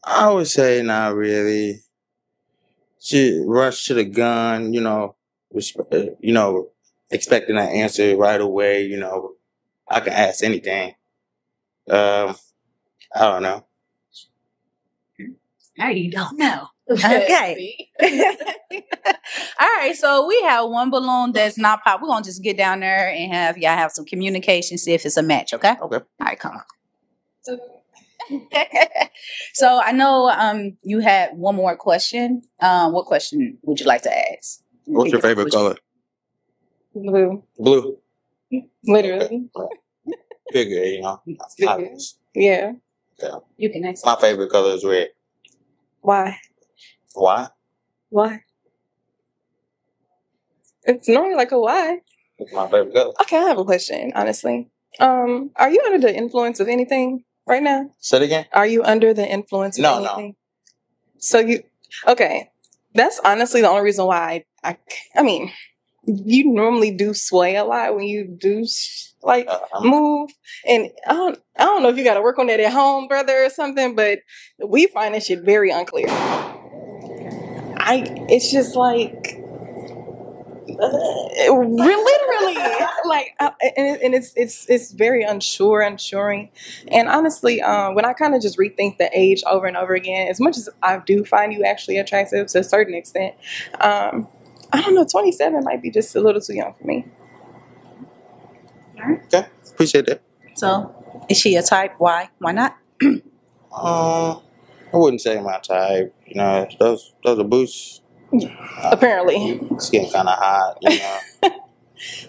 I would say not really. She rushed to the gun, you know, expecting an answer right away. You know, I can ask anything. I don't know.
Now you don't know. Okay. All right. So we have one balloon that's not pop. We're gonna just get down there and have y'all have some communication, see if it's a match. Okay.
Okay.
All right. Come on. So I know you had one more question. What question would you like to ask?
What's your favorite color?
Blue.
Blue.
Literally.
Figure, you know.
Yeah.
You can ask.
My favorite color is red.
Why?
Why?
Why? It's normally like a why.
It's my favorite color.
Okay, I have a question, honestly. Are you under the influence of anything right now?
Say it again.
Are you under the influence of
No.
anything? So okay. That's honestly the only reason why I mean, you normally do sway a lot when you do move, and I don't know if you got to work on that at home, brother, or something. But we find that shit very unclear. It's just like literally like, and it's very unsuring. And honestly, when I kind of just rethink the age over and over again, as much as I do find you actually attractive to a certain extent, I don't know, 27 might be just a little too young for me.
Okay, appreciate that.
So, is she a type? Why? Why not?
I wouldn't say my type. You know, those are boots.
Apparently,
It's getting kind of hot. You know,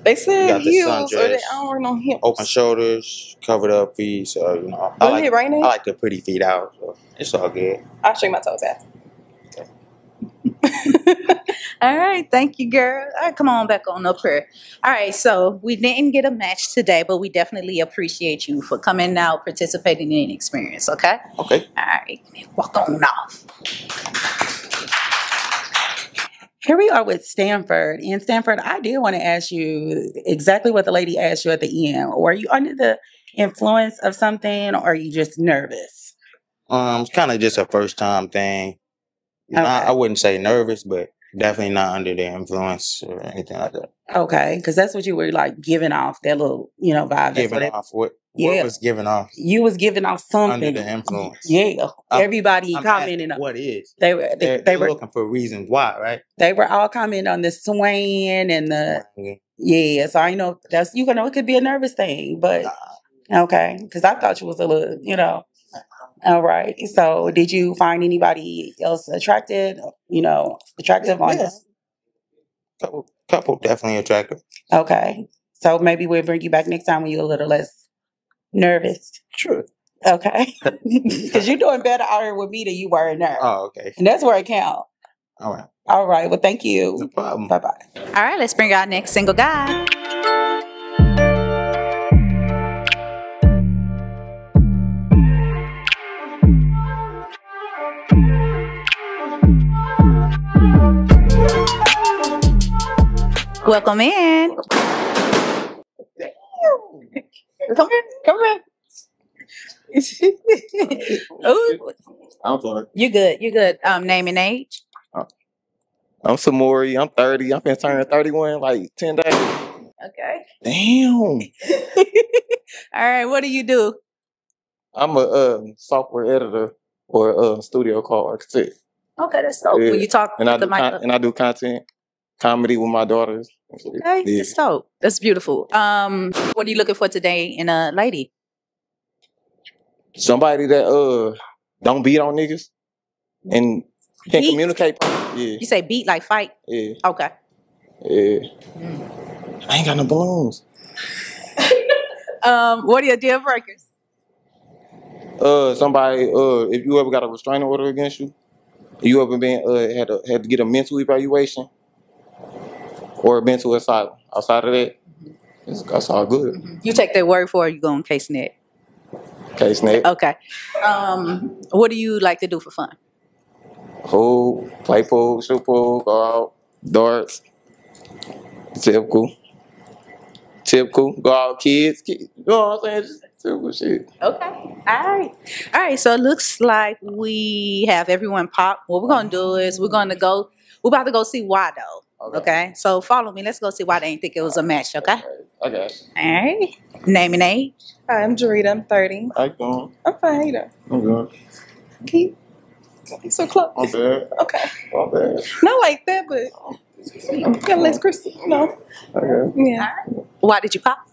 they said
got the
heels, or
sundress,
they, I don't wear no heels.
open shoulders, covered up feet. So you know,
Wasn't it right now?
I like the pretty feet out. So it's all good.
I'll shake my toes after.
All right, thank you, girl. All right, come on back on up here. All right, so we didn't get a match today, but we definitely appreciate you for coming out, participating in the experience, okay?
Okay.
All right, walk on off.
Here we are with Stanford. And Stanford, I did want to ask you exactly what the lady asked you at the end. Were you under the influence of something, or are you just nervous?
It's kind of just a first time thing.
Okay.
I wouldn't say nervous, but definitely not under the influence or anything like that.
Okay, because that's what you were like giving off, that little, vibe. That's
Giving off what?
Yeah.
What was giving off?
You was giving off something.
Under the influence.
Yeah. Everybody
I'm
commenting on
what is.
They were
looking for reasons why, right?
They were all commenting on the swaying and the So I know it could be a nervous thing, but okay, because I thought you was a little, All right. So did you find anybody else attractive? Attractive on this?
Couple definitely attractive.
Okay. So maybe we'll bring you back next time when you're a little less nervous.
Sure.
Okay. Because you're doing better out here with me than you were in there.
Oh, okay.
And that's where it counts.
All right.
All right. Well, thank you.
No problem.
Bye-bye.
All right, let's bring our next single guy. Welcome in.
Come here.
Ooh,
I'm sorry.
you good. Name and age.
I'm Samori. I'm 30. I'm been turning 31 in like 10 days.
Okay.
Damn.
All right, what do you do?
I'm a software editor or a studio call architect.
Okay, that's dope.
Yeah.
When you talk
And I
to the
do
mic.
and I do content, comedy with my daughters.
Okay,
Yeah.
that's dope. That's beautiful. What are you looking for today in a lady?
Somebody that don't beat on niggas and can
Beat?
communicate. Yeah.
You say beat like fight?
Yeah.
Okay.
Yeah. I ain't got no balloons.
What are your deal breakers?
Somebody, if you ever got a restraining order against you, you ever been had to get a mental evaluation or a mental asylum. Outside of that, that's all good.
You take their word for it, you go on case net.
Case net.
Okay. What do you like to do for fun?
Pool, play pool, shoot pool, go out, darts. Typical. Go out, kids. You know what I'm saying? Just typical shit.
Okay. All right. So it looks like we have everyone pop. What we're gonna do is we're about to go see why though. Okay. So follow me. Let's go see why they didn't think it was a match. Okay.
Okay.
All right. Name and age.
Hi, I'm Jarita. I'm 30.
How you doing?
I'm fine. How you doing?
I'm good.
Keep so close.
I'm bad.
Okay.
I'm bad.
Not like that, but got less crystal.
Okay.
Yeah.
Why did you pop?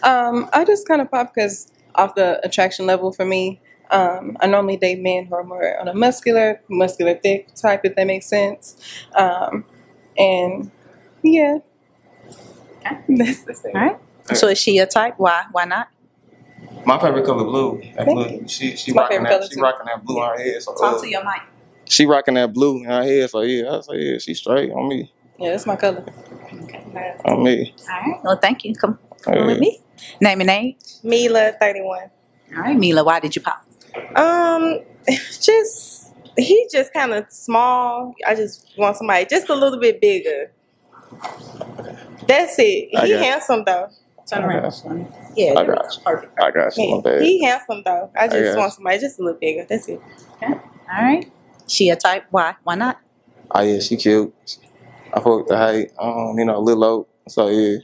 I just kind of pop because off the attraction level for me. I normally date men who are more on a muscular thick type, if that makes sense. And yeah, that's the thing.
All right. So is she a type? Why? Why not?
My favorite color blue. That
Thank
blue. She
My
rocking
favorite
that.
color
She
too.
rocking that blue on her head. So
Talk to your mic.
she rocking that blue in her head. So yeah, I say yeah, she straight on me.
Yeah, that's my color.
On me.
All right. Well, thank you. Come with me. Name and age.
Mila, 31.
All right, Mila. Why did you pop?
He just kind of small. I just want somebody just a little bit bigger. That's it. He handsome though.
Turn around.
Yeah,
I got you.
perfect.
I got you. My bad.
He handsome though. I just
got
want somebody just a little bigger. That's it.
Okay. All right. She a type. Why? Why not?
Oh yeah, she cute. I fuck with the height. A little old. So yeah.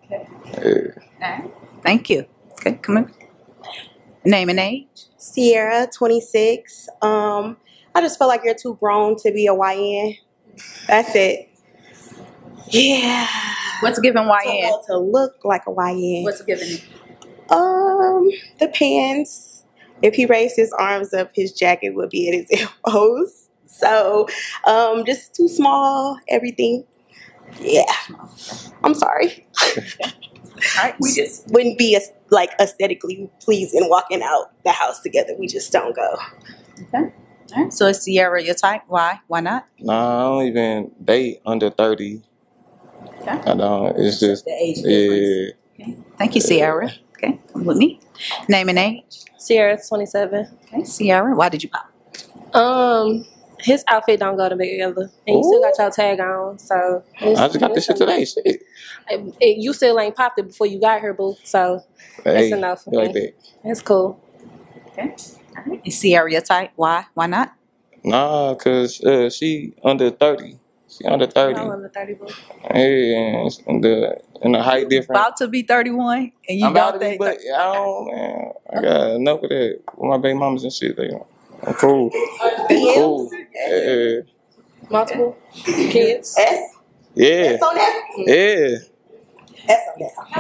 Okay.
Yeah.
All right. Thank you. Okay, come on. Name and age.
Sierra, 26. I just feel like you're too grown to be a YN. That's it. Yeah.
What's given YN?
To look like a YN.
What's given?
Depends. If he raised his arms up, his jacket would be at his elbows. So, just too small. Everything. Yeah. I'm sorry.
All right.
We just wouldn't be aesthetically pleasing walking out the house together. We just don't go.
Okay. All right. So is Sierra your type? Why? Why not?
Nah, I don't even date under 30.
Okay.
I don't. It's just
the age difference.
Yeah.
Okay. Thank you, Sierra. Okay, come with me. Name and age.
Sierra, 27.
Okay, Sierra. Why did you pop?
His outfit don't go together, and you still got your tag on. So
I just got this shit today. Shit.
You still ain't popped it before you got here, boo. So
Hey,
that's enough for
like
me.
that.
It's cool.
Okay. All right. Is Sierra your type? Why? Why not?
Nah, cause she under 30. She under 30.
I'm under 30, boo.
Hey, and the height difference.
About to be 31, and you
I'm about
don't
to be,
think.
but I don't, man. I got enough of that with my baby mamas and shit. I'm cool. Cool. Yeah.
Multiple kids.
Yeah.
on that?
Yeah.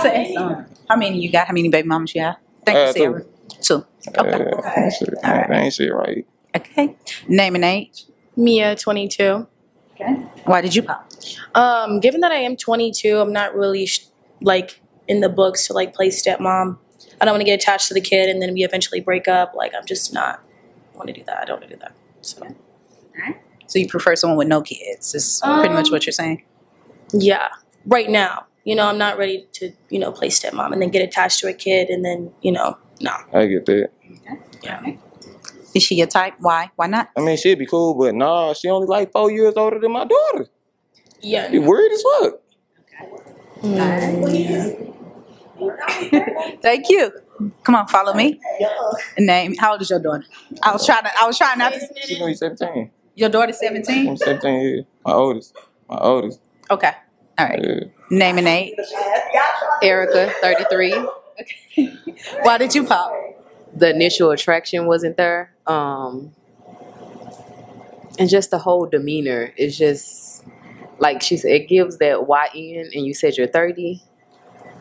So, how many you got? How many baby mamas you have? Thank you, Sierra. Two. Okay.
That ain't shit right.
Okay. Name and age.
Mia, 22.
Okay. Why did you pop?
Given that I am 22, I'm not really in the books to play stepmom. I don't want to get attached to the kid and then we eventually break up. I'm just not want to do that. I don't want to do that. So,
all right. So you prefer someone with no kids? Is pretty much what you're saying.
Yeah. Right now, I'm not ready to play stepmom and then get attached to a kid and then no.
I get that.
Okay. Yeah. Is she your type? Why? Why not?
I mean, she'd be cool, but nah, she only 4 years older than my daughter.
Yeah.
You worried as fuck.
Thank you. Come on, follow me. Name. How old is your daughter? I was trying not to.
She's gonna be 17.
Your daughter's 17?
I'm 17 years. My oldest.
Okay. All right.
Yeah.
Name and age.
Erica, 33.
Okay. Why did you pop?
The initial attraction wasn't there. And just the whole demeanor is just like she said, it gives that YN and you said you're 30.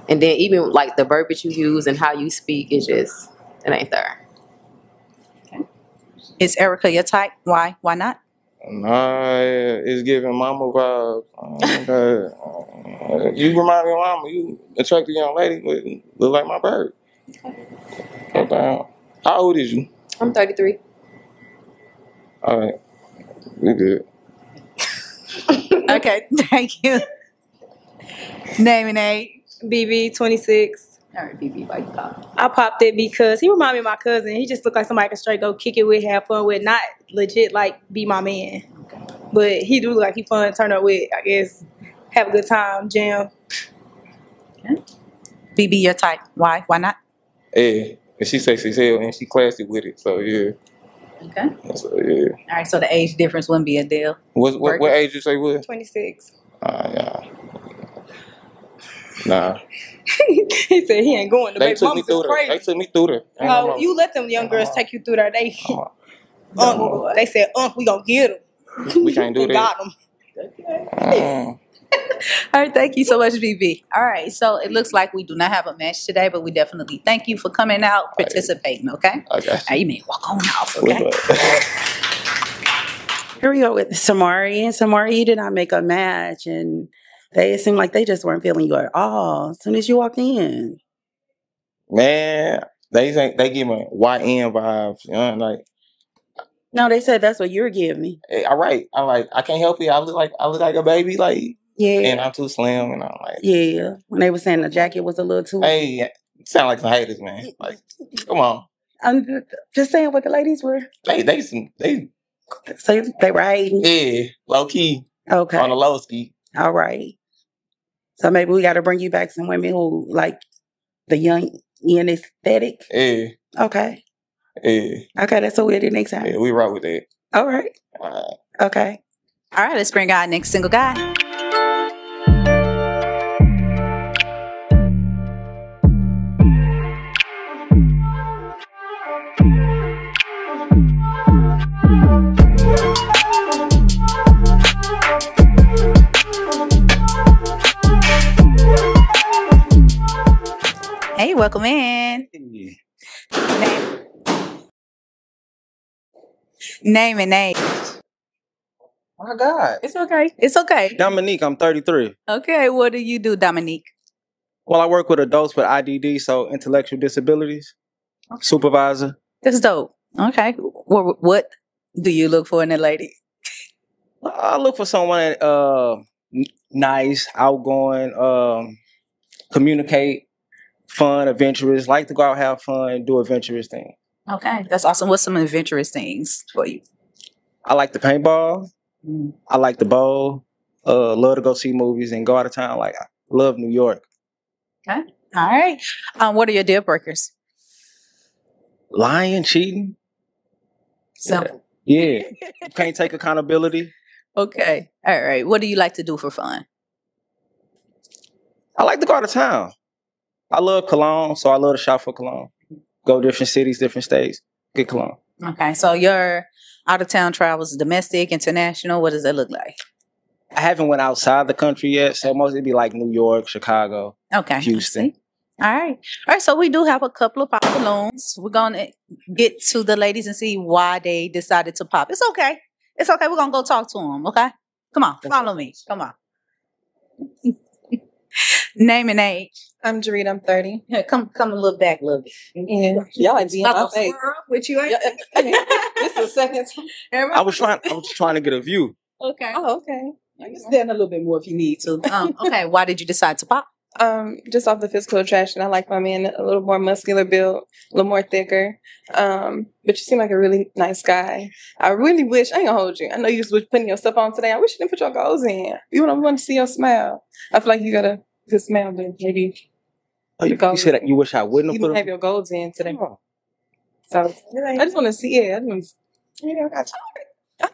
And then even the verbiage you use and how you speak is just, it ain't there.
Okay. Is Erica your type? Why? Why not?
Nah, it's giving mama vibes. You remind me of mama. You attractive young lady, but look like my bird. Okay. How old is you?
I'm 33.
All right. We good.
Okay, thank you. Name and age.
BB, 26.
All right, BB, why you pop?
I popped it because he reminded me of my cousin. He just looked like somebody I could straight go kick it with, have fun with, not legit be my man.
Okay.
But he do look like he fun to turn up with, I guess. Have a good time, jam.
Okay. BB, your type. Why? Why not?
Yeah. And she sexy as hell and she classy with it. So yeah.
Okay.
So yeah.
All right, so the age difference wouldn't be a deal.
What age you say what?
26.
Yeah. Nah.
He said he ain't going to
They
baby
took me
mamas
through
is
there.
crazy.
They took me through there.
Oh, you let them young girls take you through there. They said, we gonna get them.
We can't do that.
Got them.
All right, thank you so much, BB. All right, so it looks like we do not have a match today, but we definitely thank you for coming out, participating, okay?
Okay.
All right, you may walk on off, okay?
Here we go with Samari. And Samari, you did not make a match, and it seemed like they just weren't feeling you at all as soon as you walked in.
Man, they give me YN vibes.
No, they said that's what you're giving me.
Hey, all right. I can't help it. I look like a baby, like,
Yeah.
and I'm too slim, and I'm like,
Yeah. When they were saying the jacket was a little too.
hey, sound like some haters, man. Like, come on.
I'm just saying what the ladies were.
They
So they were hating.
yeah, low key.
Okay.
On the low ski.
All right. So maybe we got to bring you back some women who like the young and aesthetic.
Yeah.
Okay.
Yeah.
Okay, that's what we'll do next time.
Yeah, we rock with that.
All right.
All right.
Okay.
All right, let's bring our next single guy. Hey, welcome in. Name and age.
My God.
It's okay. It's okay.
Dominique, I'm 33.
Okay, what do you do, Dominique?
Well, I work with adults with IDD, so intellectual disabilities. Okay. Supervisor.
That's dope. Okay. What do you look for in a lady?
I look for someone nice, outgoing, communicate, fun, adventurous, like to go out, have fun, do adventurous things.
Okay, that's awesome. What's some adventurous things for you?
I like the paintball. I like the bowl. Love to go see movies and go out of town. Like, I love New York.
Okay. All right. What are your deal breakers?
Lying, cheating.
Simple.
Yeah. You can't take accountability.
Okay. All right. What do you like to do for fun?
I like to go out of town. I love cologne, so I love to shop for cologne. Go different cities, different states, get cologne.
Okay. So your out of town travels, domestic, international. What does that look like?
I haven't went outside the country yet, so mostly be like New York, Chicago,
okay,
Houston.
All right. All right. So we do have a couple of pop balloons. We're going to get to the ladies and see why they decided to pop. It's okay. It's okay. We're going to go talk to them. Okay. Come on. Follow me. Come on. Name and age.
I'm Jarita. I'm 30.
Yeah, come a little back a little bit.
Yeah. Y'all like being my face.
With you,
This is the second time.
I was just trying to get a view.
Okay.
Oh, okay.
You can stand a little bit more if you need to. Okay. Why did you decide to pop?
Just off the physical attraction. I like my man a little more muscular build, a little more thicker. But you seem like a really nice guy. I really wish, I ain't gonna hold you. I know you was putting your stuff on today. I wish you didn't put your goals in. You want to see your smile. I feel like you got a good smile, but maybe.
Oh, you said that you wish I wouldn't have
put
them?
Have your goals in today. Oh. So I just want to see it. I know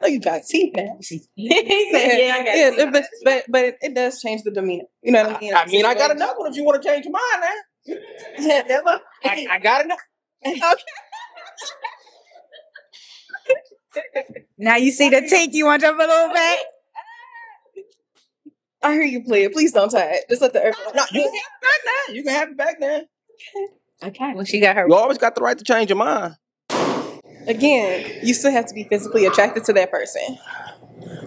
you got teeth now. I got teeth. But it does change the demeanor. You know what I mean?
I mean, I got enough one if you want to change your mind now. I got enough.
Okay. Now you see the teeth. You want to jump a little back?
I hear you play it. Please don't tie it. Just let the earth.
No, you can have it back now. You can have it back now.
Okay. Well, she got her.
You always got the right to change your mind.
Again, you still have to be physically attracted to that person.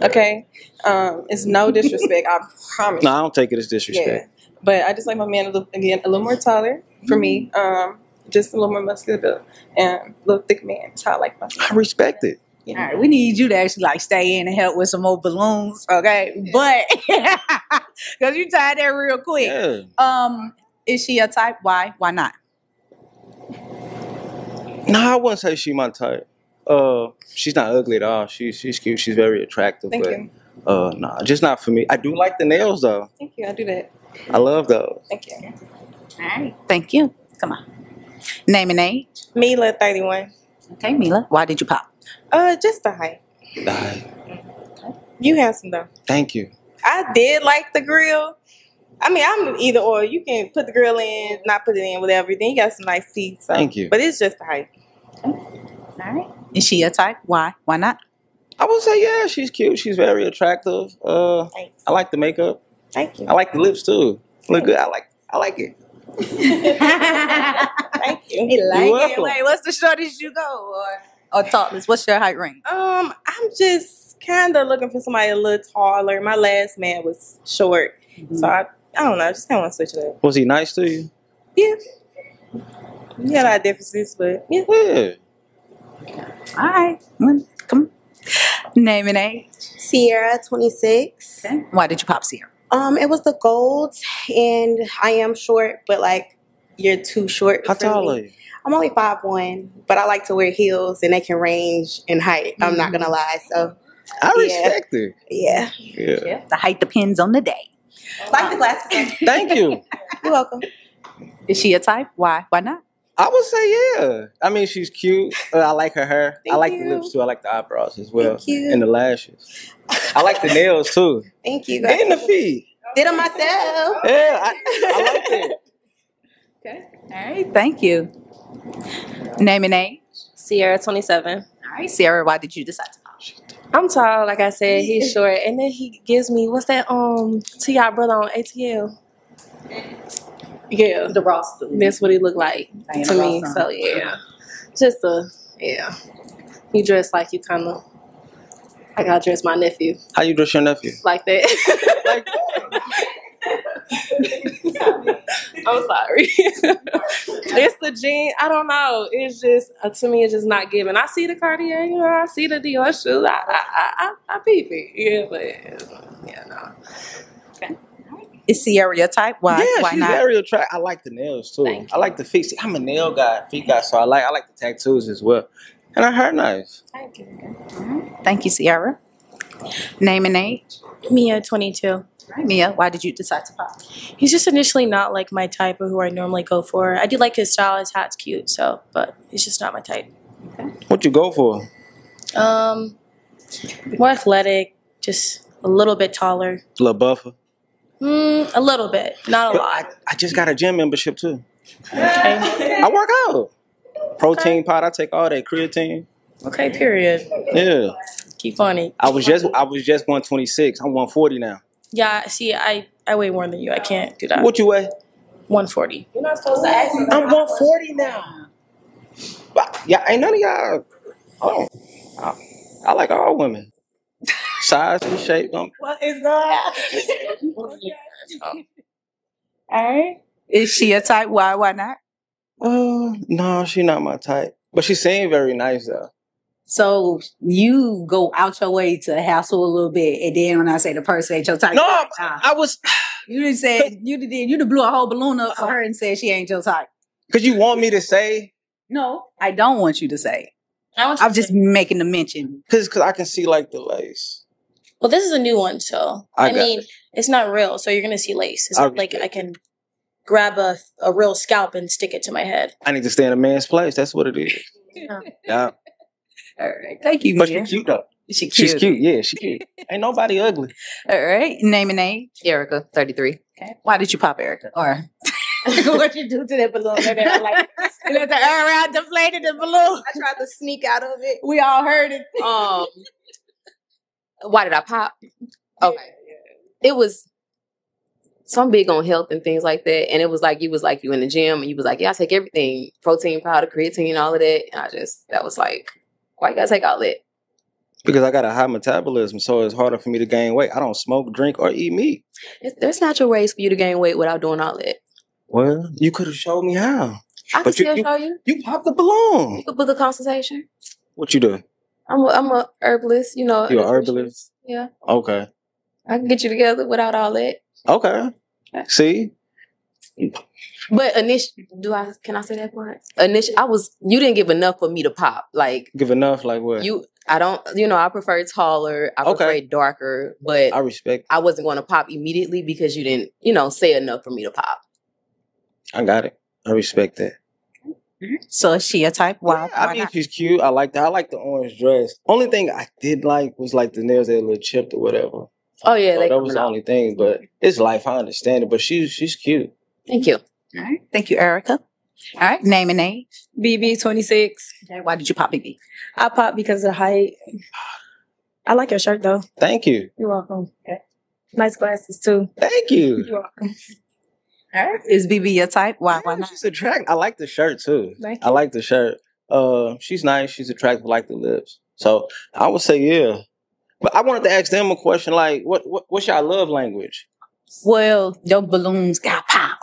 Okay? It's no disrespect, I promise.
No, I don't take it as disrespect.
Yeah. But I just like my man a little more taller for me. Just a little more muscular built and a little thick man. That's how I like my man.
I respect it.
Yeah. All right, we need you to actually like stay in and help with some more balloons, okay? But because you tied that real quick.
Yeah.
Is she a type? Why? Why not?
No, I wouldn't say she's my type. She's not ugly at all. She's cute. She's very attractive.
Thank you.
No, just not for me. I do like the nails though.
Thank you. I do that.
I love those.
Thank you.
All right. Thank you. Come on. Name and age.
Mila, 31.
Okay, Mila. Why did you pop?
Just the height.
The height.
You handsome though.
Thank you.
I did like the grill. I mean, I'm either or. You can put the grill in, not put it in, whatever. Then you got some nice teeth. So.
Thank you.
But it's just the height.
All right. Is she a type? Why? Why not?
I would say yeah, she's cute. She's very attractive.
Thanks.
I like the makeup.
Thank you.
I like the lips too. Look good. I like it.
Thank you.
He like
You're
it.
welcome.
Wait, what's the shortest you go? Or tallest? What's your height range?
I'm just kind of looking for somebody a little taller. My last man was short.
Mm-hmm.
So I don't know. I just kind of want to switch it up.
Was he nice to you?
Yeah. We had a lot of differences, but yeah.
Yeah.
All right. Well, Name and age.
Sierra, 26.
Okay. Why did you pop Sierra?
It was the gold, and I am short, but like you're too short.
How
for
tall
me.
are you?
I'm only 5'1", but I like to wear heels, and they can range in height. I'm not gonna lie. So
I respect it.
Yeah.
Yeah.
The height depends on the day.
Like the glasses.
Thank you.
You're welcome.
Is she a type? Why? Why not?
I would say yeah. I mean, she's cute. I like her hair. I like the lips too. I like the eyebrows as well.
Thank you.
And the lashes. I like the nails too.
Thank you.
And the feet.
Did them myself.
Yeah, I like it.
Okay. All right. Thank you. Name and age.
Sierra, 27.
All right, Sierra. Why did you decide to pop?
I'm tall, like I said. He's short, and then he gives me what's that? T.I. brother on ATL. Yeah,
the Ross.
That's what he looked like to me. So yeah, just you dress like you kind of like I dress my nephew
How you dress your nephew?
like that.
Like,
I'm sorry. It's the jean. I don't know. It's just to me, it's just not giving. I see the Cartier, I see the Dior shoes. I peep it. Yeah, but yeah, no.
Okay. Is Sierra your type? Why?
yeah,
Why
she's
not?
very attractive. I like the nails too.
Thank
I like the feet. See, I'm a nail guy, feet guy, so I like the tattoos as well. And her nice.
Thank you.
Thank you, Sierra. Name and age.
Mia, 22.
All right, Mia. Why did you decide to pop?
He's just initially not like my type of who I normally go for. I do like his style. His hat's cute, but he's just not my type.
What you go for?
More athletic, just a little bit taller.
A little buffer.
A little bit, not a lot.
I just got a gym membership too.
Okay.
I work out. Protein powder. I take all that creatine.
Okay. Period.
Yeah.
Keep funny.
I was just 126. I'm 140 now.
Yeah. See, I weigh more than you. I can't do that.
What you weigh?
140.
You're not supposed to ask me.
I'm 140 now. But yeah, ain't none of y'all. Oh, I like all women. Size and shape.
What is that?
All right. Is she a type? Why not?
No, she not my type. But she seemed very nice though.
So you go out your way to hassle a little bit, and then when I say the person ain't your type,
No,
like,
I was.
You didn't say you did blew a whole balloon up for her and said she ain't your type.
Cause you want me to say?
No, I don't want you to say.
I
I'm just making the mention.
Cause I can see like the lace.
Well, this is a new one, so
I
I
got
mean,
it.
it's not real, so you're gonna see lace. It's not like I can grab a real scalp and stick it to my head.
I need to stay in a man's place. That's what it is.
Yeah.
Yeah.
All right, thank you,
But
Mia.
she's cute though.
She cute.
She's cute. Yeah, she cute. Ain't nobody ugly.
All right, name and age.
Erica, 33.
Okay. Why did you pop Erica? Or what you do to that balloon? And then like, you let the air out, deflated the balloon.
I tried to sneak out of it.
We all heard it.
Why did I pop? Okay. It was, so I'm big on health and things like that. And it was like you in the gym and you was like, yeah, I take everything. Protein powder, creatine, all of that. And that was like, why you gotta take all that?
Because I got a high metabolism, so it's harder for me to gain weight. I don't smoke, drink, or eat meat.
There's natural ways for you to gain weight without doing all that.
Well, you could have showed me how.
I can still show you.
You popped the balloon.
You could book a consultation.
What you do?
I'm a herbalist, you know.
You're a herbalist?
Yeah.
Okay.
I can get you together without all that.
Okay. See?
But can I say that part? You didn't give enough for me to pop. Like,
give enough, like what?
I prefer taller. I prefer darker, but
I respect.
I wasn't going to pop immediately because you didn't, say enough for me to pop.
I got it. I respect that.
So is she a type? Why?
Yeah, I mean, she's cute. I like that. I like the orange dress. Only thing I did like was like the nails that a little chipped or whatever.
Oh yeah,
so that was the only thing. But it's life. I understand it. But she's cute.
Thank you.
All right. Thank you, Erica. All right. Name and age.
BB, 26.
Okay. Why did you pop BB?
I popped because of the height. I like your shirt though.
Thank you.
You're welcome. Okay. Nice glasses too.
Thank you.
You're welcome.
All right. Is BB your type? Why not?
She's attractive. I like the shirt too.
Thank you.
I like the shirt. She's nice. She's attractive. I like the lips. So I would say yeah. But I wanted to ask them a question. Like, what's your love language?
Well, your balloons got pop.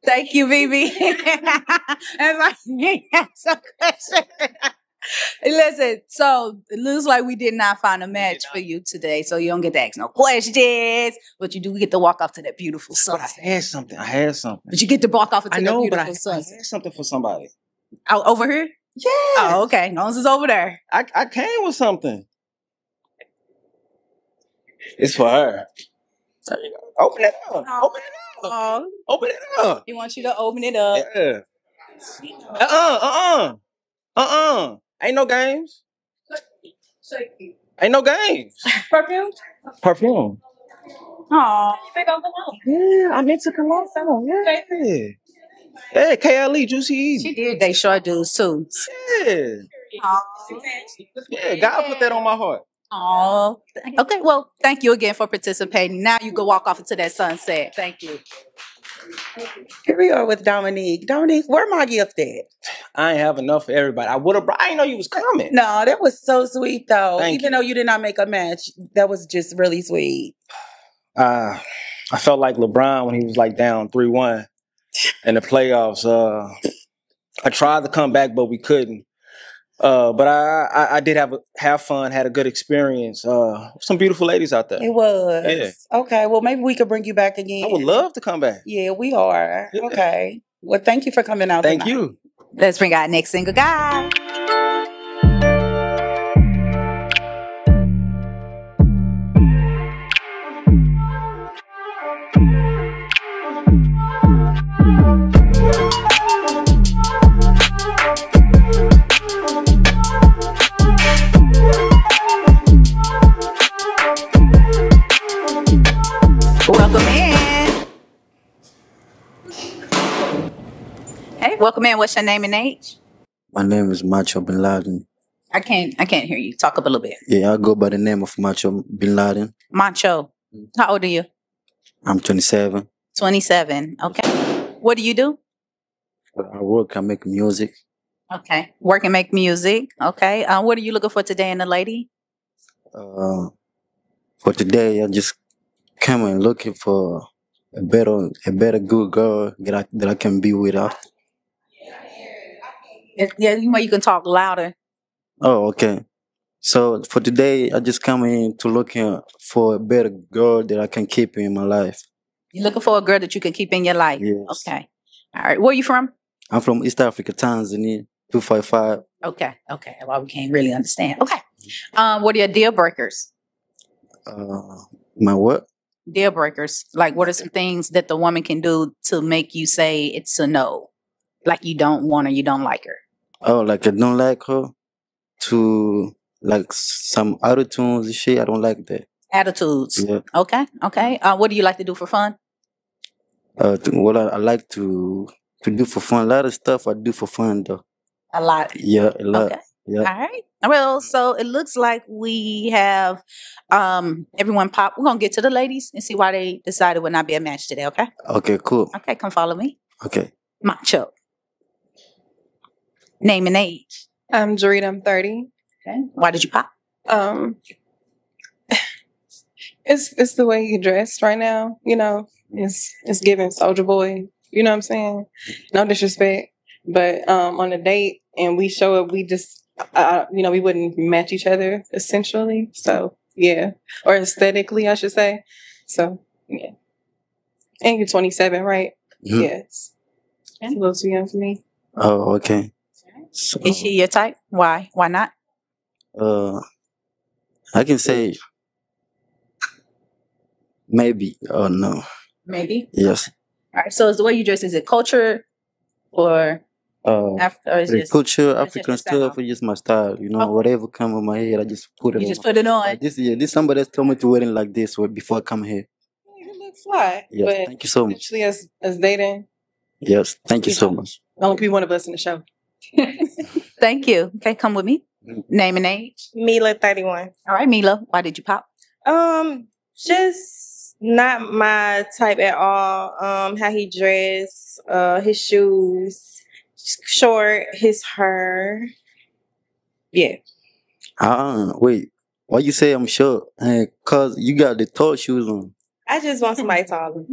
Thank you, BB. That's a question. Listen, so it looks like we did not find a match for you today, so you don't get to ask no questions, but you do get to walk off to that beautiful sunset.
I had something.
But you get to walk off into
I know,
that
but
beautiful
I
sunset.
had something for somebody.
Out over here?
Yeah.
Oh, okay. No one's over there.
I came with something. It's for her. There you go. Open it up. Open it up. Open it up.
He wants you to open it up.
Yeah. Ain't no games. Ain't no games.
Perfume?
Perfume.
Aw.
Yeah, I'm into cologne. Yeah. Hey, KLE, Juicy E.
She did. They sure do too.
Yeah. Yeah, God put that on my heart.
Oh, okay. Well, thank you again for participating. Now you can walk off into that sunset. Thank you.
Here we are with Dominique. Dominique, where my gift at?
I ain't have enough for everybody. I would have. I didn't know you was coming.
No, that was so sweet though.
Thank
Even though you did not make a match, that was just really sweet.
I felt like LeBron when he was like down 3-1 in the playoffs. I tried to come back, but we couldn't. But I did have fun, had a good experience. Some beautiful ladies out there.
It was.
Yeah.
Okay, well maybe we could bring you back again.
I would love to come back.
Yeah, we are.
Yeah.
Okay. Well, thank you for coming out
Thank
tonight.
you.
Let's bring our next single guy. Welcome in. Hey, welcome in. What's your name and age?
My name is Macho Bin Laden.
I can't hear you. Talk up a little bit.
Yeah, I go by the name of Macho Bin Laden.
Macho. How old are you?
I'm 27.
27. Okay. What do you do?
I work, I make music.
Okay. Work and make music. Okay. What are you looking for today in a lady?
For today, I just came and looking for a better good girl that I can be with her.
Yeah, you can talk louder.
Oh, okay. So for today, I just come in to looking for a better girl that I can keep in my life.
You're looking for a girl that you can keep in your life?
Yes.
Okay. All right. Where are you from?
I'm from East Africa, Tanzania, 255.
Okay. Well, we can't really understand. Okay. What are your deal breakers?
My what?
Deal breakers. Like, what are some things that the woman can do to make you say it's a no? Like you don't want her, you don't like her.
Oh, like I don't like her. To like some attitudes and shit, I don't like that.
Attitudes.
Yeah.
Okay. What do you like to do for fun?
What I like to do for fun. A lot of stuff I do for fun though.
A lot.
Yeah, a lot.
Okay.
Yeah.
All right. Well, so it looks like we have everyone pop. We're gonna get to the ladies and see why they decided would not be a match today, okay?
Okay, cool.
Okay, come follow me.
Okay.
Macho. Name and age.
I'm Jarita, I'm 30.
Okay. Why did you pop?
It's the way you dressed right now, you know. It's giving Soldier Boy, you know what I'm saying? No disrespect. But on a date and we show up, we just we wouldn't match each other essentially. So yeah. Or aesthetically, I should say. So yeah. And you're 27, right?
Mm-hmm.
Yes. It's a little too young for me.
Oh, okay. So,
Is she your type? Why? Why not?
I can say maybe or no.
Maybe.
Yes.
All right. So is the way you dress, is it culture or or is
the
just
culture,
it's just
African
your style?
stuff is just my style. You know, whatever come in my head, I just put it
You
on.
just put it on.
Like this somebody else told me to wear it like this before I come here.
You look fly.
Yes,
But
thank you so much.
essentially as dating,
Yes, thank you so much.
only be one of us in the show.
Thank you. Okay, come with me. Name and age.
Mila, 31.
All right, Mila. Why did you pop?
Just not my type at all. How he dressed, his shoes, short, his hair. Yeah.
Wait. Why you say I'm short? Cause you got the tall shoes on.
I just want somebody taller.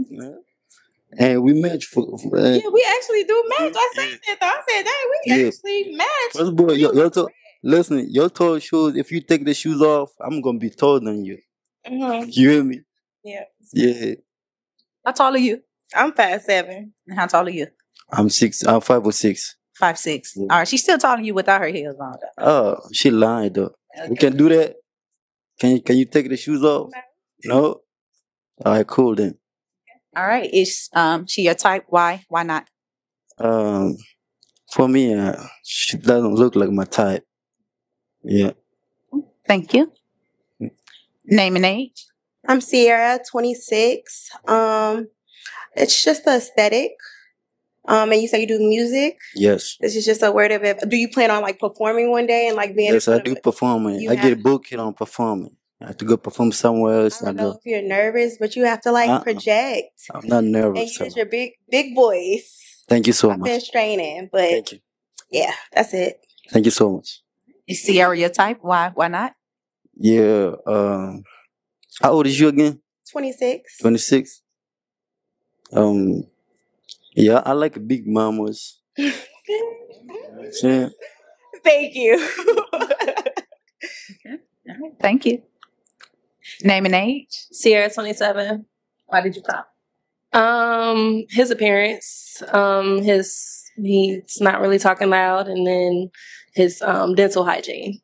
And we match for
Yeah, we actually do match. I said that though. I said that we
Yeah.
actually match.
First of all, listen, your tall shoes, if you take the shoes off, I'm gonna be taller than you.
Mm-hmm.
You hear me?
Yeah.
Yeah.
How tall are you?
I'm 5'7".
And how tall are you?
I'm 5 or 6.
5'6". All right, she's still talking to you without her heels on.
Oh, she lying though. We can do that. Can you take the shoes off? No? All right, cool then.
All right, is she your type? Why? Why not?
For me, she doesn't look like my type. Yeah.
Thank you. Name and age.
I'm Sierra, 26. It's just the aesthetic. And you say you do music.
Yes.
This is just a word of it. Do you plan on like performing one day and like being?
Yes, I do performing. I get booked on performing. I have to go perform somewhere else.
I don't know if you're nervous, but you have to like project.
I'm not nervous.
And use your big voice.
Thank you so
I've
much.
been straining, but
Thank you.
Yeah, that's it.
Thank you so much.
Is Sierra your type? Why? Why not?
Yeah. How old is you again?
26.
26. Yeah, I like big mamas. Yeah.
Thank you.
Thank you. Name and age.
Sierra, 27.
Why did you pop?
His appearance. He's not really talking loud, and then his dental hygiene.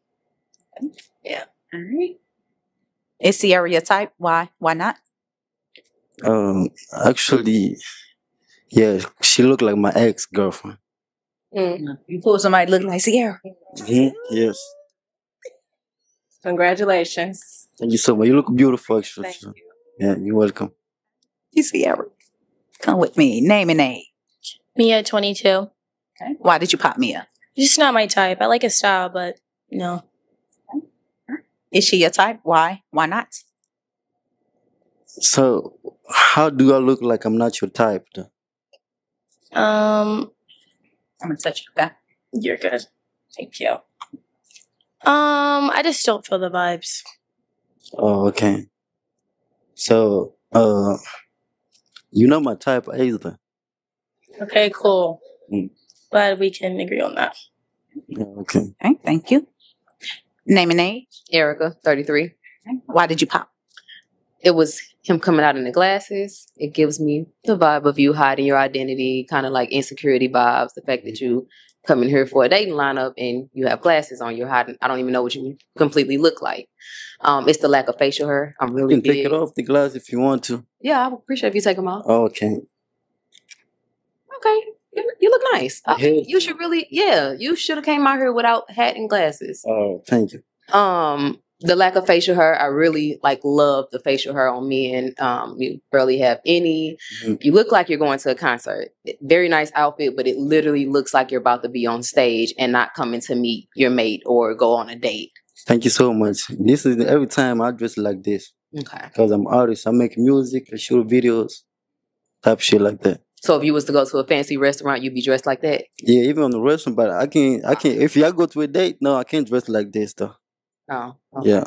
Yeah.
All right. Is Sierra your type? Why? Why not?
Actually, yeah, she looked like my ex-girlfriend.
You pull somebody look like Sierra.
Mm-hmm. Yes.
Congratulations.
Thank you so much. You look beautiful, actually.
Thank you.
Yeah, you're welcome.
You Sierra. Come with me. Name and age.
Mia, 22.
Okay. Why did you pop Mia?
Just not my type. I like his style, but no.
Is she your type? Why? Why not?
So, how do I look like I'm not your type, though?
I'm
gonna touch you. Okay.
You're good. Thank you. I just don't feel the vibes.
Oh, okay. So, you're not my type either.
Okay, cool.
Mm.
Glad we can agree on that.
Yeah, okay.
Okay, thank you. Name and age.
Erica, 33.
Okay. Why did you pop?
It was him coming out in the glasses. It gives me the vibe of you hiding your identity, kind of like insecurity vibes. The fact that you come in here for a dating lineup and you have glasses on, you're hiding. I don't even know what you completely look like. It's the lack of facial hair. I'm really
You can take it off the glass if you want to.
Yeah, I would appreciate if you take them off.
Oh, okay.
Okay. You look nice. You should really, you should have came out here without hat and glasses.
Oh, thank you.
The lack of facial hair, I really love the facial hair on me, and you barely have any.
Mm-hmm.
You look like you're going to a concert. Very nice outfit, but it literally looks like you're about to be on stage and not coming to meet your mate or go on a date.
Thank you so much. This is every time I dress like this.
Okay.
Because I'm an artist. I make music, I shoot videos, type shit like that.
So if you was to go to a fancy restaurant, you'd be dressed like that?
Yeah, even on the restaurant, but I can't. If I go to a date, no, I can't dress like this though.
Oh. Okay.
Yeah.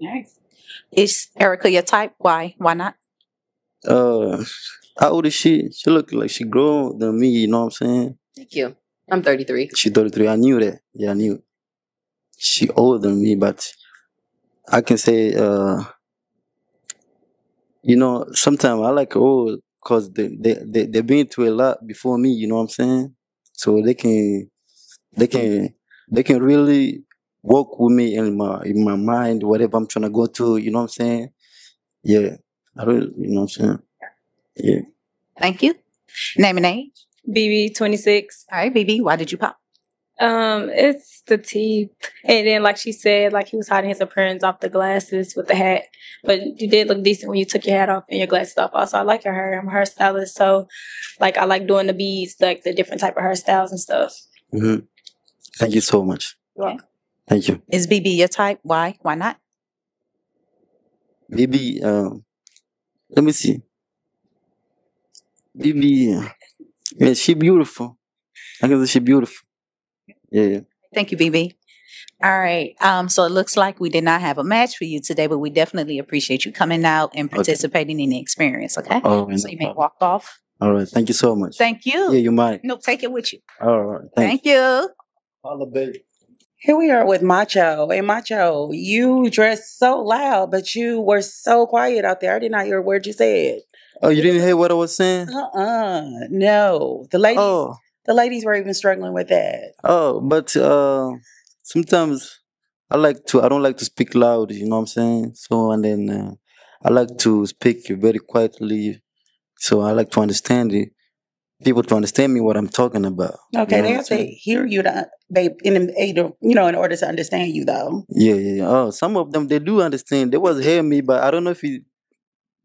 Nice. Is Erica your type? Why? Why not?
How old is she? She look like she grown than me. You know what I'm saying?
Thank you. I'm 33.
She 33. I knew that. Yeah, I knew. She older than me, but I can say, sometimes I like her old because they've been through a lot before me. You know what I'm saying? So they can really work with me in my mind, whatever I'm trying to go to. You know what I'm saying? Yeah, I really, you know what I'm saying? Yeah.
Thank you. Name and age.
BB, 26.
All right, BB. Why did you pop?
It's the teeth. And then, like she said, like he was hiding his appearance off the glasses with the hat. But you did look decent when you took your hat off and your glasses off. Also, I like your hair. I'm a hairstylist. So, I like doing the beads, like the different type of hairstyles and stuff.
Mm-hmm. Thank you so much.
You're welcome.
Thank you.
Is BB your type? Why? Why not?
BB, let me see. BB, yeah, she beautiful. I can say she beautiful. Yeah.
Thank you, BB. All right. So it looks like we did not have a match for you today, but we definitely appreciate you coming out and participating in the experience. Okay.
Oh,
so you may walk off.
All right. Thank you so much.
Thank you.
Yeah, you might.
No, take it with you.
All right.
Thank you.
Holla, baby.
Here we are with Macho. And Macho, you dressed so loud, but you were so quiet out there. I did not hear a word you said.
Oh, you didn't hear what I was saying?
No. The ladies were even struggling with that.
Oh, but sometimes I don't like to speak loud, you know what I'm saying? So, and then I like to speak very quietly. So I like to understand it. People to understand me what I'm talking about.
Okay,
You know
they
what I'm
have to
saying?
hear you in order to understand you though.
Yeah. Oh, some of them they do understand. They was hear me, but I don't know if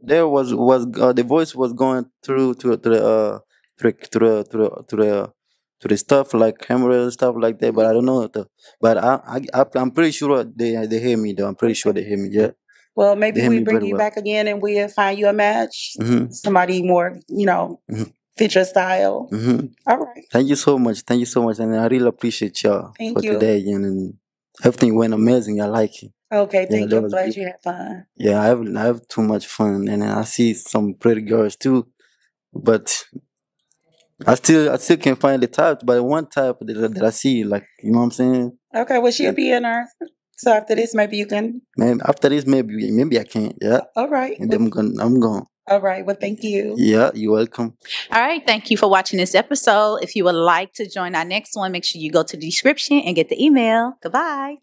there was the voice was going through to the stuff like camera and stuff like that. But I don't know. But I'm pretty sure they hear me though. I'm pretty sure they hear me. Yeah.
Well,
They
maybe
hear
we
me
bring
very
you
well.
back again and we'll find you a match.
Mm-hmm.
Somebody more, fit your style.
Mm-hmm.
All right.
Thank you so much. Thank you so much. And I really appreciate y'all
Thank
for
you.
today again. And everything went amazing. I like it.
Okay,
Yeah,
thank
that
you. I'm
was
glad
beautiful.
you had fun.
Yeah, I have too much fun, and I see some pretty girls too. But I still can't find the type. But one type that I see, like you know what I'm saying.
Okay, well, she'll be in her. So after this, maybe you can.
Maybe after this, maybe I can. Yeah.
All right.
And then I'm gone.
All right. Well, thank you.
Yeah, you're welcome.
All right. Thank you for watching this episode. If you would like to join our next one, make sure you go to the description and get the email. Goodbye.